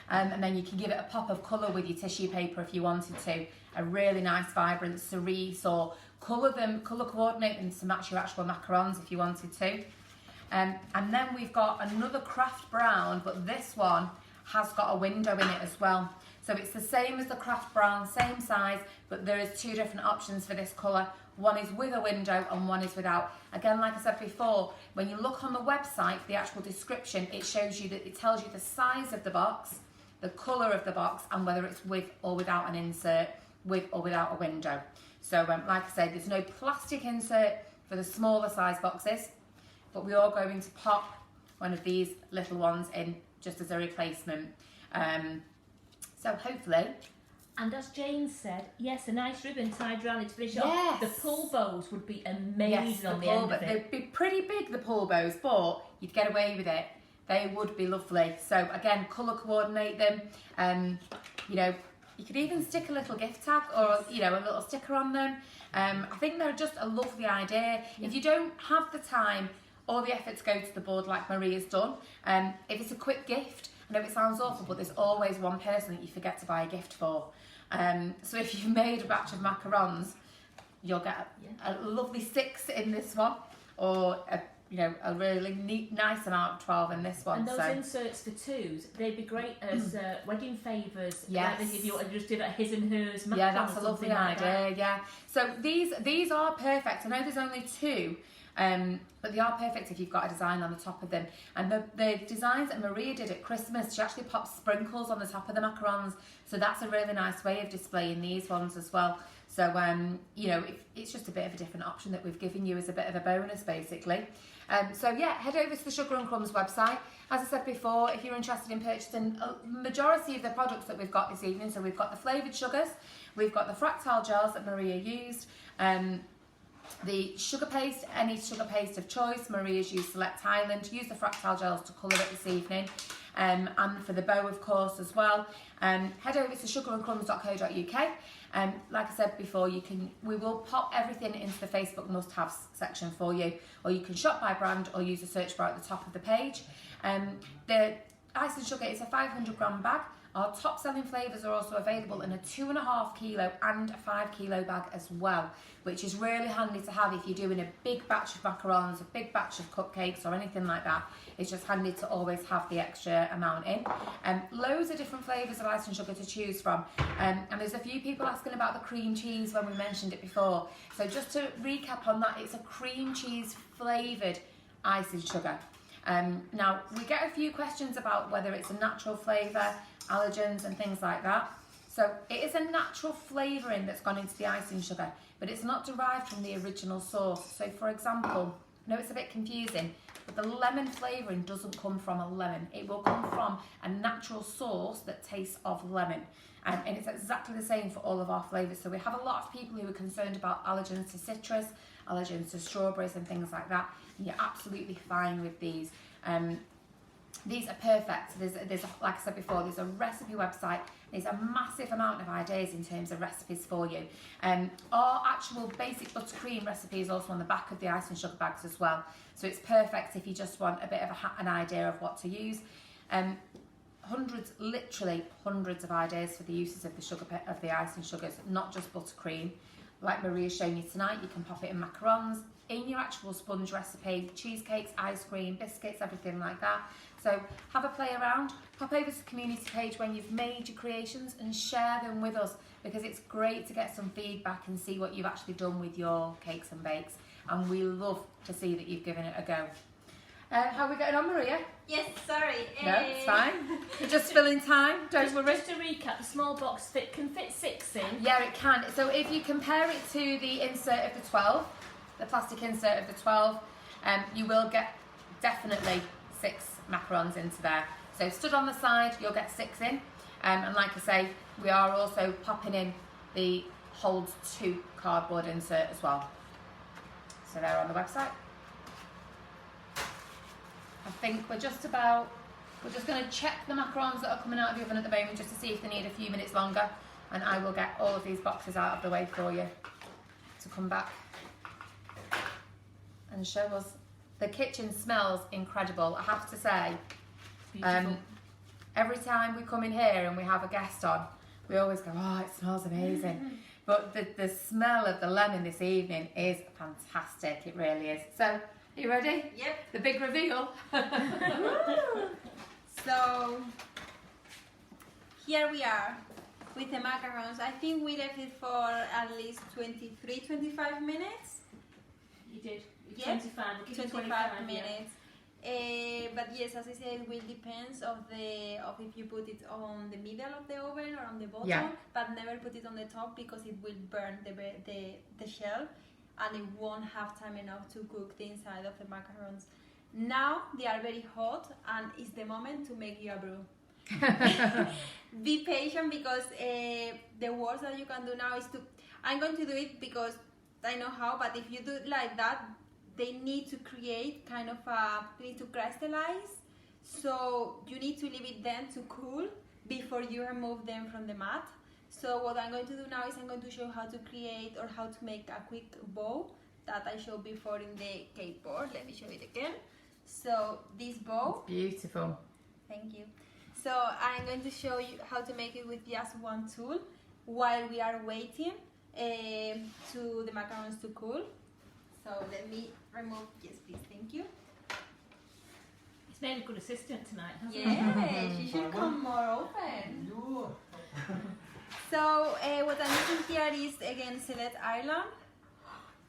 and then you can give it a pop of colour with your tissue paper if you wanted to. A really nice, vibrant cerise, or colour coordinate them to match your actual macarons if you wanted to. And then we've got another Kraft brown, but this one has got a window in it as well. So it's the same as the Kraft brown, same size, but there is two different options for this colour. One is with a window and one is without. Again, like I said before, when you look on the website, the actual description, it shows you that it tells you the size of the box, the colour of the box, and whether it's with or without an insert, with or without a window. So like I said, there's no plastic insert for the smaller size boxes, but we are going to pop one of these little ones in just as a replacement. So hopefully. And as Jane said, yes, a nice ribbon tied around it to finish off. Yes. The pull bows would be amazing Yes, on the end of it. they'd be pretty big, the pull bows, but you'd get away with it. They would be lovely. So again, colour coordinate them. You know, you could even stick a little gift tag or, you know, a little sticker on them. I think they're just a lovely idea. Yeah. If you don't have the time or the effort to go to the board like Maria's done, if it's a quick gift, I know it sounds awful, but there's always one person that you forget to buy a gift for. So if you've made a batch of macarons, you'll get a lovely 6 in this one, or a really neat, nice amount of 12 in this one. And those inserts for 2s, they'd be great as wedding favours. Yes. Like if you want to just do a his and hers macaron. Yeah, that's a lovely like idea. Yeah. So these are perfect. I know there's only 2. But they are perfect if you've got a design on the top of them. And the designs that Maria did at Christmas, she actually popped sprinkles on the top of the macarons. So that's a really nice way of displaying these ones as well. So, you know, it's just a bit of a different option that we've given you as a bit of a bonus, basically. So yeah, head over to the Sugar and Crumbs website. As I said before, if you're interested in purchasing a majority of the products that we've got this evening, so we've got the flavoured sugars, we've got the fractal gels that Maria used, the sugar paste, any sugar paste of choice. Maria's used Select Highland. Use the fractal gels to colour it this evening. And for the bow, of course, as well. Head over to sugarandcrumbs.co.uk. Like I said before, we will pop everything into the Facebook must-haves section for you, or you can shop by brand or use the search bar at the top of the page. The icing sugar is a 500-gram bag. Our top selling flavours are also available in a 2.5 kilo and a 5 kilo bag as well, which is really handy to have if you're doing a big batch of macarons, a big batch of cupcakes or anything like that. It's just handy to always have the extra amount in. Loads of different flavours of icing sugar to choose from. And there's a few people asking about the cream cheese when we mentioned it before. So just to recap on that, it's a cream cheese flavoured icing sugar. Now, we get a few questions about whether it's a natural flavour, allergens and things like that. So it is a natural flavouring that's gone into the icing sugar, but it's not derived from the original source. So for example, I know it's a bit confusing, but the lemon flavouring doesn't come from a lemon. It will come from a natural source that tastes of lemon. And it's exactly the same for all of our flavours. So we have a lot of people who are concerned about allergens to citrus, allergens to strawberries and things like that. And you're absolutely fine with these. These are perfect. There's like I said before, there's a recipe website. There's a massive amount of ideas in terms of recipes for you. Our actual basic buttercream recipe is also on the back of the icing sugar bags as well. So it's perfect if you just want a bit of an idea of what to use. Literally hundreds of ideas for the uses of the icing sugars, not just buttercream. Like Maria's shown you tonight, you can pop it in macarons, in your actual sponge recipe, cheesecakes, ice cream, biscuits, everything like that. So have a play around, pop over to the community page when you've made your creations and share them with us, because it's great to get some feedback and see what you've actually done with your cakes and bakes, and we love to see that you've given it a go. How are we getting on, Maria? Yes, sorry. No, it's fine. We're just filling time, don't worry. Just to recap, the small box can fit 6 in. Yeah, it can. So if you compare it to the insert of the 12, the plastic insert of the 12, you will get definitely 6 macarons into there. So stood on the side, you'll get 6 in. And like I say, we are also popping in the Hold 2 cardboard insert as well. So they're on the website. I think we're just going to check the macarons that are coming out of the oven at the moment just to see if they need a few minutes longer, and I will get all of these boxes out of the way for you to come back and show us. The kitchen smells incredible, I have to say. Beautiful. Every time we come in here and we have a guest on, we always go, oh, it smells amazing. But the smell of the lemon this evening is fantastic, it really is. So, are you ready? Yep. The big reveal. So here we are with the macarons. I think we left it for at least 23-25 minutes. You did. Yep. 25. We'll give you 25 yeah. minutes. But yes, as I said, it will depends of if you put it on the middle of the oven or on the bottom. Yeah. But never put it on the top because it will burn the shell, and it won't have time enough to cook the inside of the macarons. Now they are very hot, and it's the moment to make you a brew. Be patient because the worst that you can do now is to. I'm going to do it because I know how, but if you do it like that, they need to create kind of they need to crystallize. So you need to leave it then to cool before you remove them from the mat. So what I'm going to do now is I'm going to show how to create or how to make a quick bow that I showed before in the cake board. Let me show it again. So this bow. Beautiful. Thank you. So I'm going to show you how to make it with just one tool while we are waiting to the macarons to cool. So let me remove, yes please, thank you. It's made a good assistant tonight, hasn't it? Yeah, she should come more often. So what I'm using here is again Select Ireland.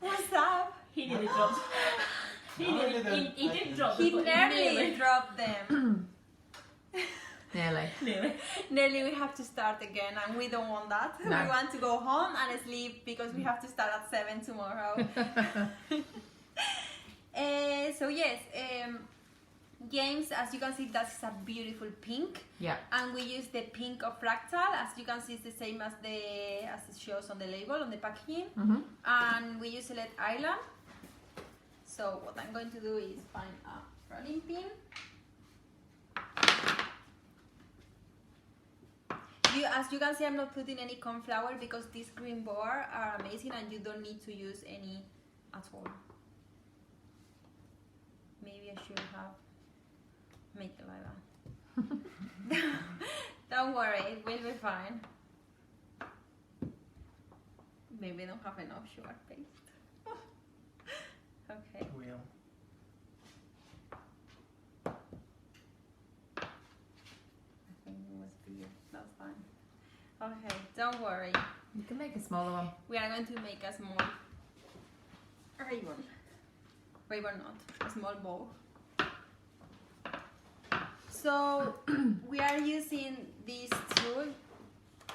What's up? He nearly dropped. He did drop He them, but nearly dropped them. Nearly. Nearly we have to start again, and we don't want that. No. We want to go home and sleep because we have to start at 7 tomorrow. So yes, James, as you can see, that's a beautiful pink. Yeah. And we use the pink of Fractal. As you can see, it's the same as it shows on the label, on the packaging. Mm-hmm. And we use Select Island. So what I'm going to do is find a rolling pin. As you can see, I'm not putting any corn flour because these green bars are amazing and you don't need to use any at all. Maybe I should have made it like that. Don't worry, it will be fine. Maybe I don't have enough sugar paste. Okay. Wheel. I think it was bigger. That's fine. Okay, don't worry. You can make a smaller one. We are going to make a small ribbon. Ribbon not, a small bowl. So we are using this tool,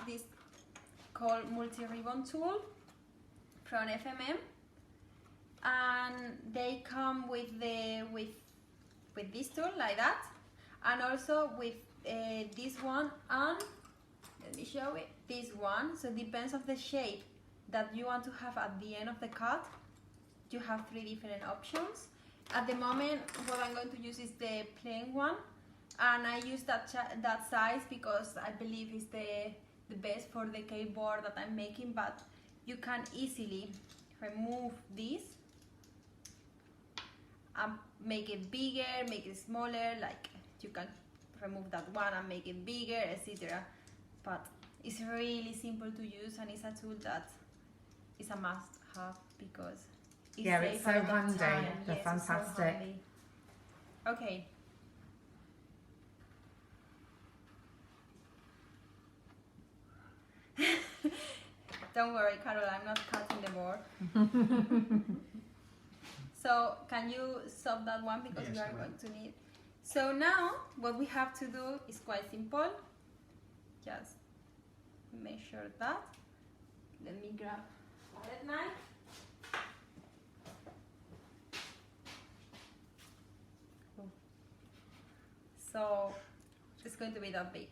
this called multi-ribbon tool from FMM, and they come with this tool like that, and also with this one, and let me show it, this one. So it depends on the shape that you want to have at the end of the cut. You have 3 different options. At the moment, what I'm going to use is the plain one, and I use that size because I believe it's the best for the cake board that I'm making. But you can easily remove this and make it bigger, make it smaller. Like you can remove that one and make it bigger, etc. But it's really simple to use, and it's a tool that is a must-have because it's It's so handy. Time. They're Yes, it's so fantastic. handy. Okay. Don't worry, Carol, I'm not cutting the board. So can you stop that one because Yes, we I are will. going to need. So now what we have to do is quite simple. Just measure that. Let me grab a palette knife. So it's going to be that big.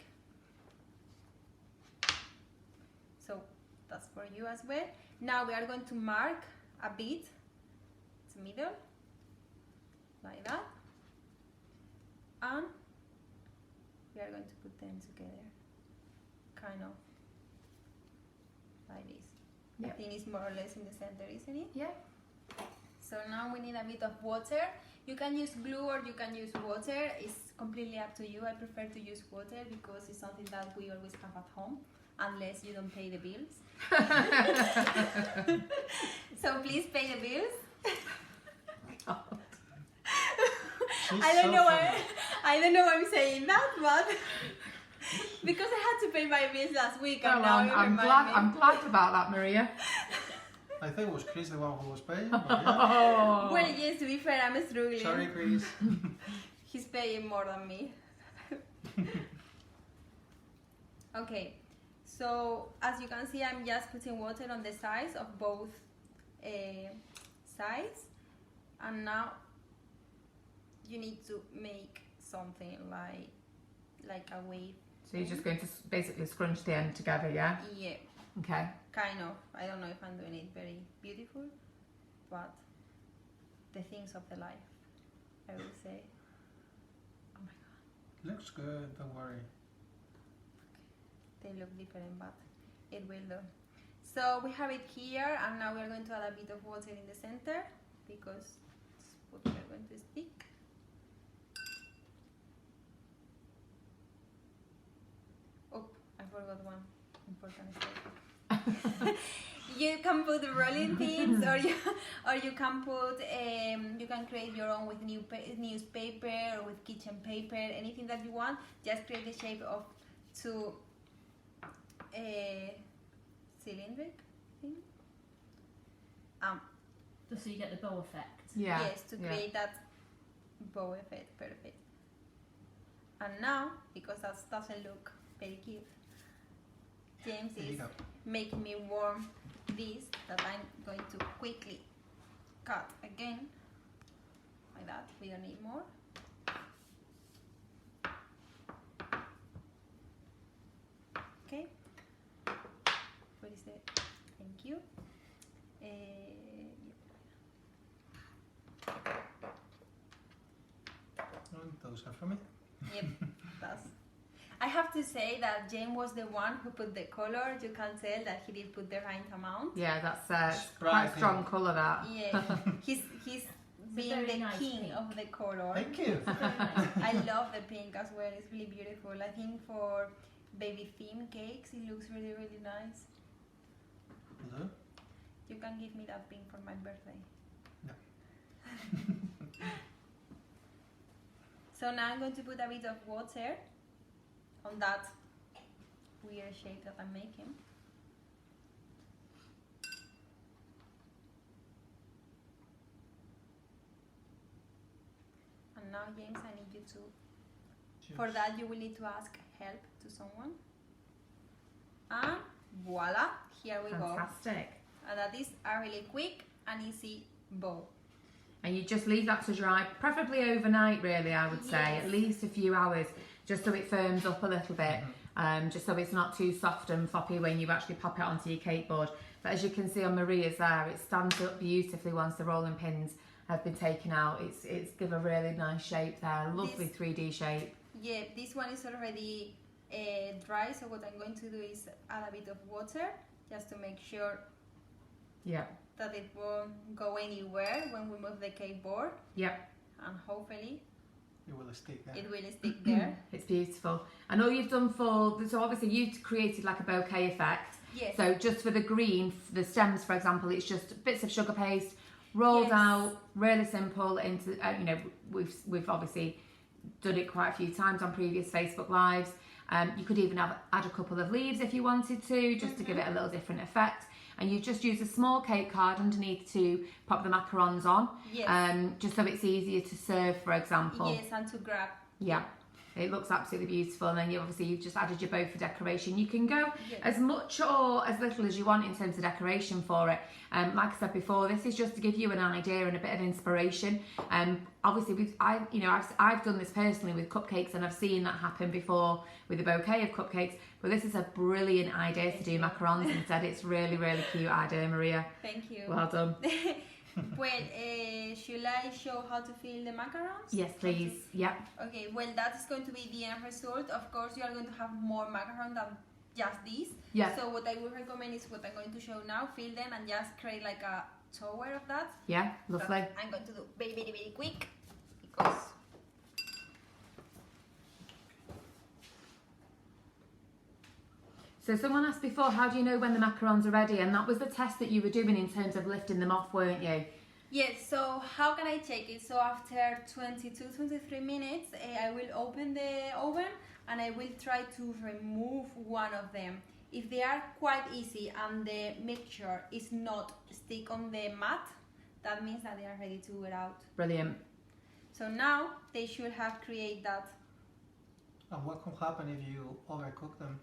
So that's for you as well. Now we are going to mark a bit, the middle, like that. we are going to put them together, kind of like this. Yep. I think it's more or less in the center, isn't it? Yeah. So now we need a bit of water. You can use glue or you can use water. It's completely up to you. I prefer to use water because it's something that we always have at home, unless you don't pay the bills. So please pay the bills. I don't know why I'm saying that, but because I had to pay my bills last week. And now I'm glad about that, Maria. I think it was Chris the one who was paying. But yeah. Oh. Well, yes, to be fair, I'm struggling. Sorry, Chris. He's paying more than me. Okay, so as you can see, I'm just putting water on the sides of both sides, and now you need to make something like a wave. So you're just going to basically scrunch the end together, yeah? Yeah, Okay. kind of. I don't know if I'm doing it very beautiful, but the things of the life, I will say. Oh my god, Looks good, don't worry. they look different, but it will do. So we have it here, and now we are going to add a bit of water in the center because it's what we are going to stick. Oh, I forgot one important step. You can put rolling pins, or you can put you can create your own with newspaper or with kitchen paper, anything that you want. Just create the shape of two cylindric thing. Just so you get the bow effect. Yeah. Yes, to create that bow effect, perfect. And now, because that doesn't look very cute, James There you is go. making me warm this that I'm going to quickly cut again, like that. We don't need more. Okay. What is it? Thank you. Those are for me. Yep, that's. I have to say that James was the one who put the color. You can tell that he did put the right amount. Yeah, that's Sprite quite strong colour, that. Yeah, he's being very the nice king pink. of the color. Thank you. I love the pink as well. It's really beautiful. I think for baby theme cakes, it looks really, really nice. Hello? You can give me that pink for my birthday. No. So now I'm going to put a bit of water on that weird shape that I'm making. And now, James, I need you to. For that, you will need to ask help to someone. And voila, here we go. Fantastic. And that is a really quick and easy bow. And you just leave that to dry, preferably overnight, really, I would say. Yes. At least a few hours, just so it firms up a little bit. Just so it's not too soft and floppy when you actually pop it onto your cake board. But as you can see on Maria's there, it stands up beautifully once the rolling pins have been taken out. It's give a really nice shape there, lovely 3D shape. Yeah, this one is already dry, so what I'm going to do is add a bit of water just to make sure Yeah. that it won't go anywhere when we move the cake board. Yep. And hopefully It will stick there. it will stick there. It's beautiful. And all you've done so obviously you've created like a bouquet effect. Yes. So just for the green, the stems, for example, it's just bits of sugar paste rolled Yes. out, really simple. Into we've obviously done it quite a few times on previous Facebook lives. You could even add a couple of leaves if you wanted to, just to give it a little different effect. And you just use a small cake card underneath to pop the macarons on, Yes. just so it's easier to serve, for example. Yes, and to grab. Yeah. It looks absolutely beautiful, and then you've just added your bow for decoration. You can go Yes. as much or as little as you want in terms of decoration for it. Like I said before, this is just to give you an idea and a bit of inspiration. Obviously, I've done this personally with cupcakes, and I've seen that happen before with a bouquet of cupcakes. But this is a brilliant idea to do macarons instead. It's really, really cute idea, Maria. Thank you. Well done. Well, should I show how to fill the macarons? Yes, please. Yep. Okay, well, that is going to be the end result. Of course, you are going to have more macaron than just this. Yeah. So what I would recommend is what I'm going to show now. Fill them and just create like a tower of that. Yeah, lovely. But I'm going to do very, very, very quick because... So someone asked before, how do you know when the macarons are ready? And that was the test that you were doing in terms of lifting them off, weren't you? Yes, so how can I check it? So after 22-23 minutes, I will open the oven and I will try to remove one of them. If they are quite easy and the mixture is not stick on the mat, that means that they are ready to get out. Brilliant. So now they should have created that. And what can happen if you overcook them?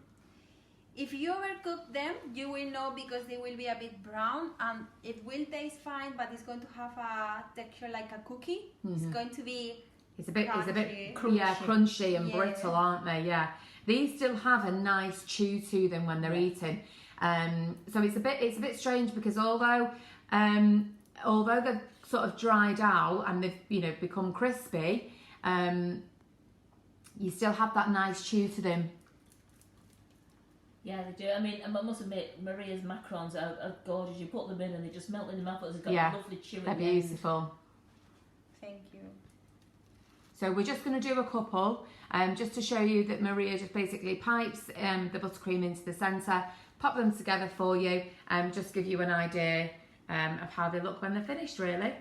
If you overcook them, you will know because they will be a bit brown and it will taste fine, but it's going to have a texture like a cookie. It's going to be It's a bit crunchy. Yeah, crunchy and Yeah. brittle, aren't they? Yeah. These still have a nice chew to them when they're eating. So it's a bit strange because although they've sort of dried out and they've become crispy, you still have that nice chew to them. Yeah, they do. I mean, I must admit, Maria's macarons are gorgeous. You put them in and they just melt in your mouth. It's got Yeah, a lovely chew. They're at the end. beautiful. Thank you. So we're just going to do a couple, just to show you that Maria just basically pipes the buttercream into the centre, pop them together for you, and just give you an idea of how they look when they're finished, really.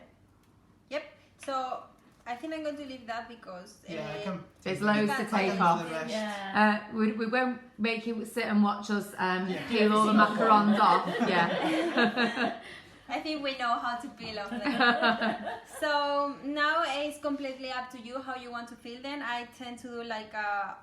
Yep. So I think I'm going to leave that because I can. There's loads to can take take off. the rest. Yeah. We won't make you sit and watch us peel all the macarons off. Yeah. I think we know how to peel off them. So now it's completely up to you how you want to peel them. I tend to do like a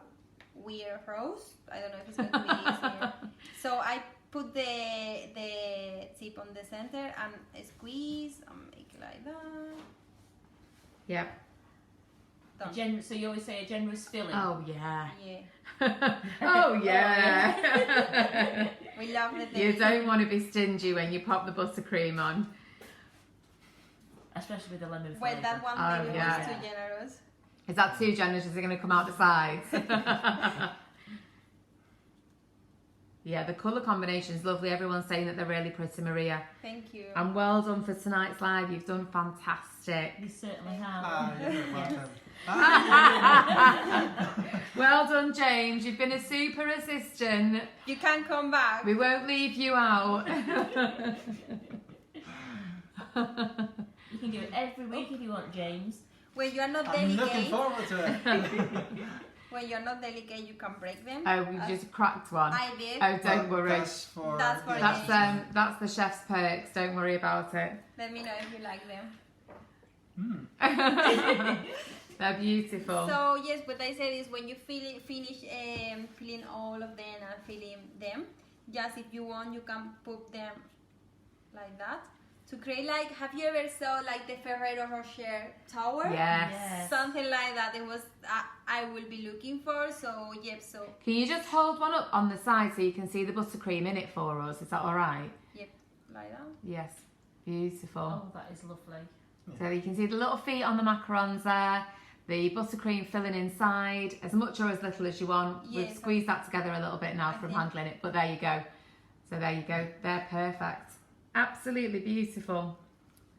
weird roast. I don't know if it's going to be easier. So I put the tip on the center and squeeze and make it like that. Yep. Done. So you always say a generous filling. Oh yeah. Yeah. Oh yeah. We love the You thing. don't want to be stingy when you pop the buttercream on. Especially with the lemon Well, flavour. that one Oh, maybe yeah. was too generous. Is that too generous? Is it going to come out the sides? Yeah, the colour combination is lovely. Everyone's saying that they're really pretty, Maria. Thank you. And well done for tonight's live. You've done fantastic. You certainly have. You're very welcome. Well done, James. You've been a super assistant. You can come back. We won't leave you out. You can do it every week if you want, James. When you are not I'm looking delicate, forward to it. when you're not delicate, you can break them. Oh, we've just cracked one. I did. Oh, don't worry. That's for That's for the That's the chef's perks. Don't worry about it. Let me know if you like them. They're beautiful. So yes, what I said is when you finish filling all of them and filling them, just if you want, you can put them like that to create like. Have you ever saw like the Ferrero Rocher tower? Yes. Something like that. It was I will be looking for. So yep. So Can you just hold one up on the side so you can see the buttercream in it for us? Is that all right? yep, like that. Yes. Beautiful. Oh, that is lovely. So you can see the little feet on the macarons there, the buttercream filling inside, as much or as little as you want. We've Yes, squeezed that together a little bit now I from think- handling it, but there you go. So there you go. They're perfect. Absolutely beautiful.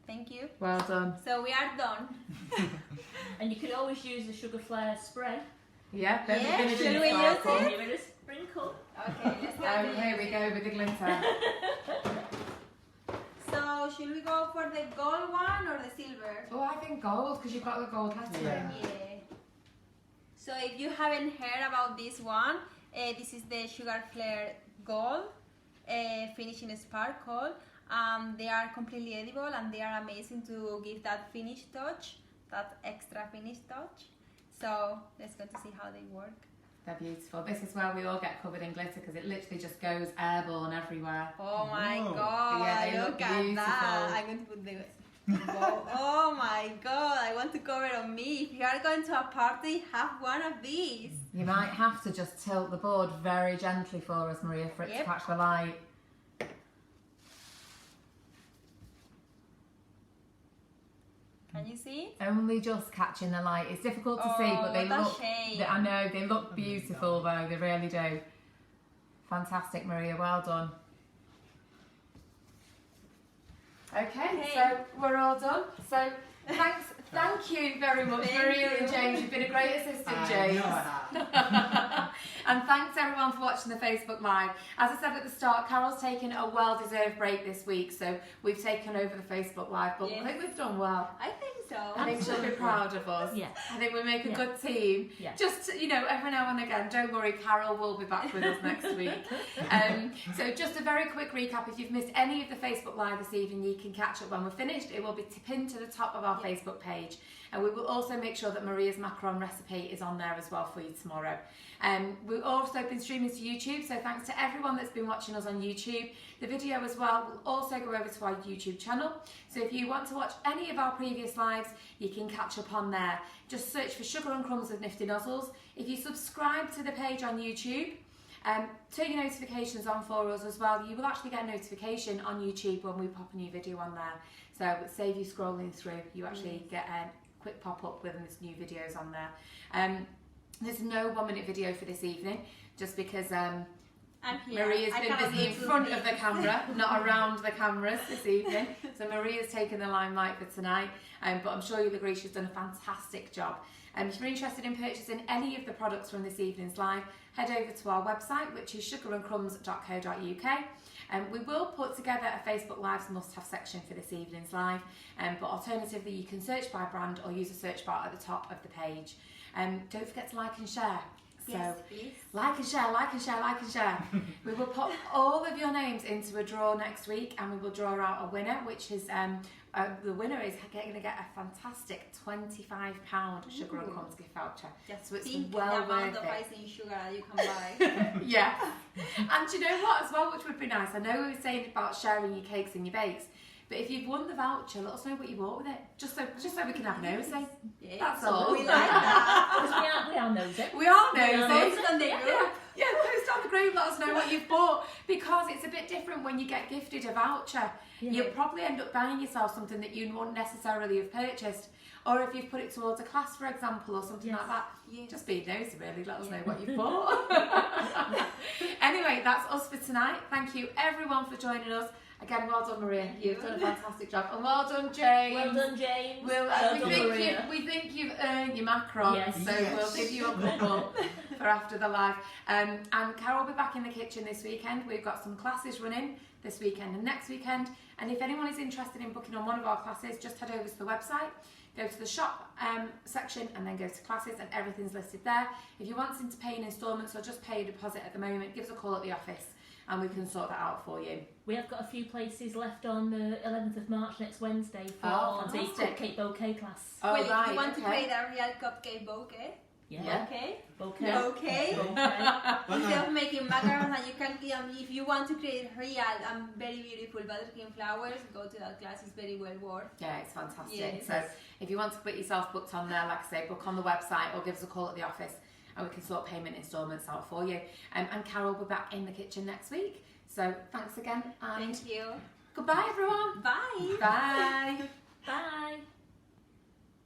Thank you. Well done. So we are done. And you could always use the sugar flare spray. Yeah, then Yeah, we're should finishing we it, use Sparkle. it? Give it a sprinkle. Okay, let's go. Oh, here we go with the glitter. So should we go for the gold one or the silver? Oh, I think gold, because you've got the gold lettering. Yeah. Yeah. So if you haven't heard about this one, this is the Sugar Flare Gold finishing sparkle. They are completely edible and they are amazing to give that finish touch, that extra finish touch. So let's go to see how they work. They're beautiful. This is where we all get covered in glitter because it literally just goes airborne everywhere. Oh my Whoa. god, Yeah, they look look at beautiful. that. I'm going to put the oh my god, I want to cover it on me. If you are going to a party, have one of these. You might have to just tilt the board very gently for us, Maria, for it to Yep. catch the light. Can you see? Only just catching the light. It's difficult to see, but they what a look. shame. I know they look beautiful though. They really do. Fantastic, Maria. Well done. Okay, so we're all done. So thank you very much, Maria and James. You've been a great assistant, James. And thanks everyone for watching the Facebook Live. As I said at the start, Carol's taken a well-deserved break this week, so we've taken over the Facebook Live, but I think we've done well. I think so. I think she'll be proud of us. Yeah. I think we make a good team. Yeah. Just, every now and again, don't worry, Carol will be back with us next week. So just a very quick recap. If you've missed any of the Facebook Live this evening, you can catch up when we're finished. It will be pinned to the top of our Facebook page. And we will also make sure that Maria's macaron recipe is on there as well for you tomorrow. We've also been streaming to YouTube, so thanks to everyone that's been watching us on YouTube. The video as well will also go over to our YouTube channel. So if you want to watch any of our previous lives, you can catch up on there. Just search for Sugar and Crumbs with Nifty Nozzles. If you subscribe to the page on YouTube, turn your notifications on for us as well. You will actually get a notification on YouTube when we pop a new video on there. So it save you scrolling through. You actually get a quick pop-up with this new videos on there. There's no 1 minute video for this evening, just because Maria's been busy in front of the camera, not around the cameras this evening. So Maria's taken the limelight for tonight, but I'm sure you'll agree she's done a fantastic job. If you're interested in purchasing any of the products from this evening's live, head over to our website, which is sugarandcrumbs.co.uk. We will put together a Facebook Live's must-have section for this evening's live, but alternatively you can search by brand or use a search bar at the top of the page. Don't forget to like and share. So please. Like and share, like and share, like and share. We will put all of your names into a draw next week, and we will draw out a winner, which is the winner is going to get a fantastic £25 Sugar and Crumbs gift voucher. Just so it's think well the amount worth of it. icing sugar that you can buy. Yeah. And do you know what as well, which would be nice? I know we were saying about sharing your cakes and your bakes, but if you've won the voucher, let us know what you bought with it. Just so we can have a nosy. Yeah, That's so all. we like that. We are nosy. We are nosy. Post on the group. Yeah, post on the group, let us know what you've bought, because it's a bit different when you get gifted a voucher. Yeah. You'll probably end up buying yourself something that you wouldn't necessarily have purchased, or if you've put it towards a class, for example, or something like that. Yes. Just be nosy, really. Let us know what you've bought. Anyway, that's us for tonight. Thank you, everyone, for joining us. Again, well done, Maria. You've done a fantastic job, and well done, James. Well done, James. We think you've earned your macarons, Yes. so we'll give you a couple for after the live. And Carol will be back in the kitchen this weekend. We've got some classes running this weekend and next weekend. And if anyone is interested in booking on one of our classes, just head over to the website, go to the shop section, and then go to classes, and everything's listed there. If you're wanting to pay in instalments or just pay a deposit at the moment, give us a call at the office, and we can sort that out for you. We have got a few places left on the 11th of March next Wednesday for the fantastic. cupcake bouquet class. Oh, Well, right, if you want to okay. create a real cupcake bouquet, Yeah. okay? Bouquet. Okay. Instead of making macarons, and you can, if you want to create real and very beautiful buttercream flowers, go to that class. It's very well worth. Yeah, it's fantastic. Yes. So if you want to put yourself booked on there, like I say, book on the website or give us a call at the office, and we can sort payment instalments out for you. And Carol will be back in the kitchen next week. So thanks again, and Thank you. goodbye, everyone. Bye. Bye. Bye.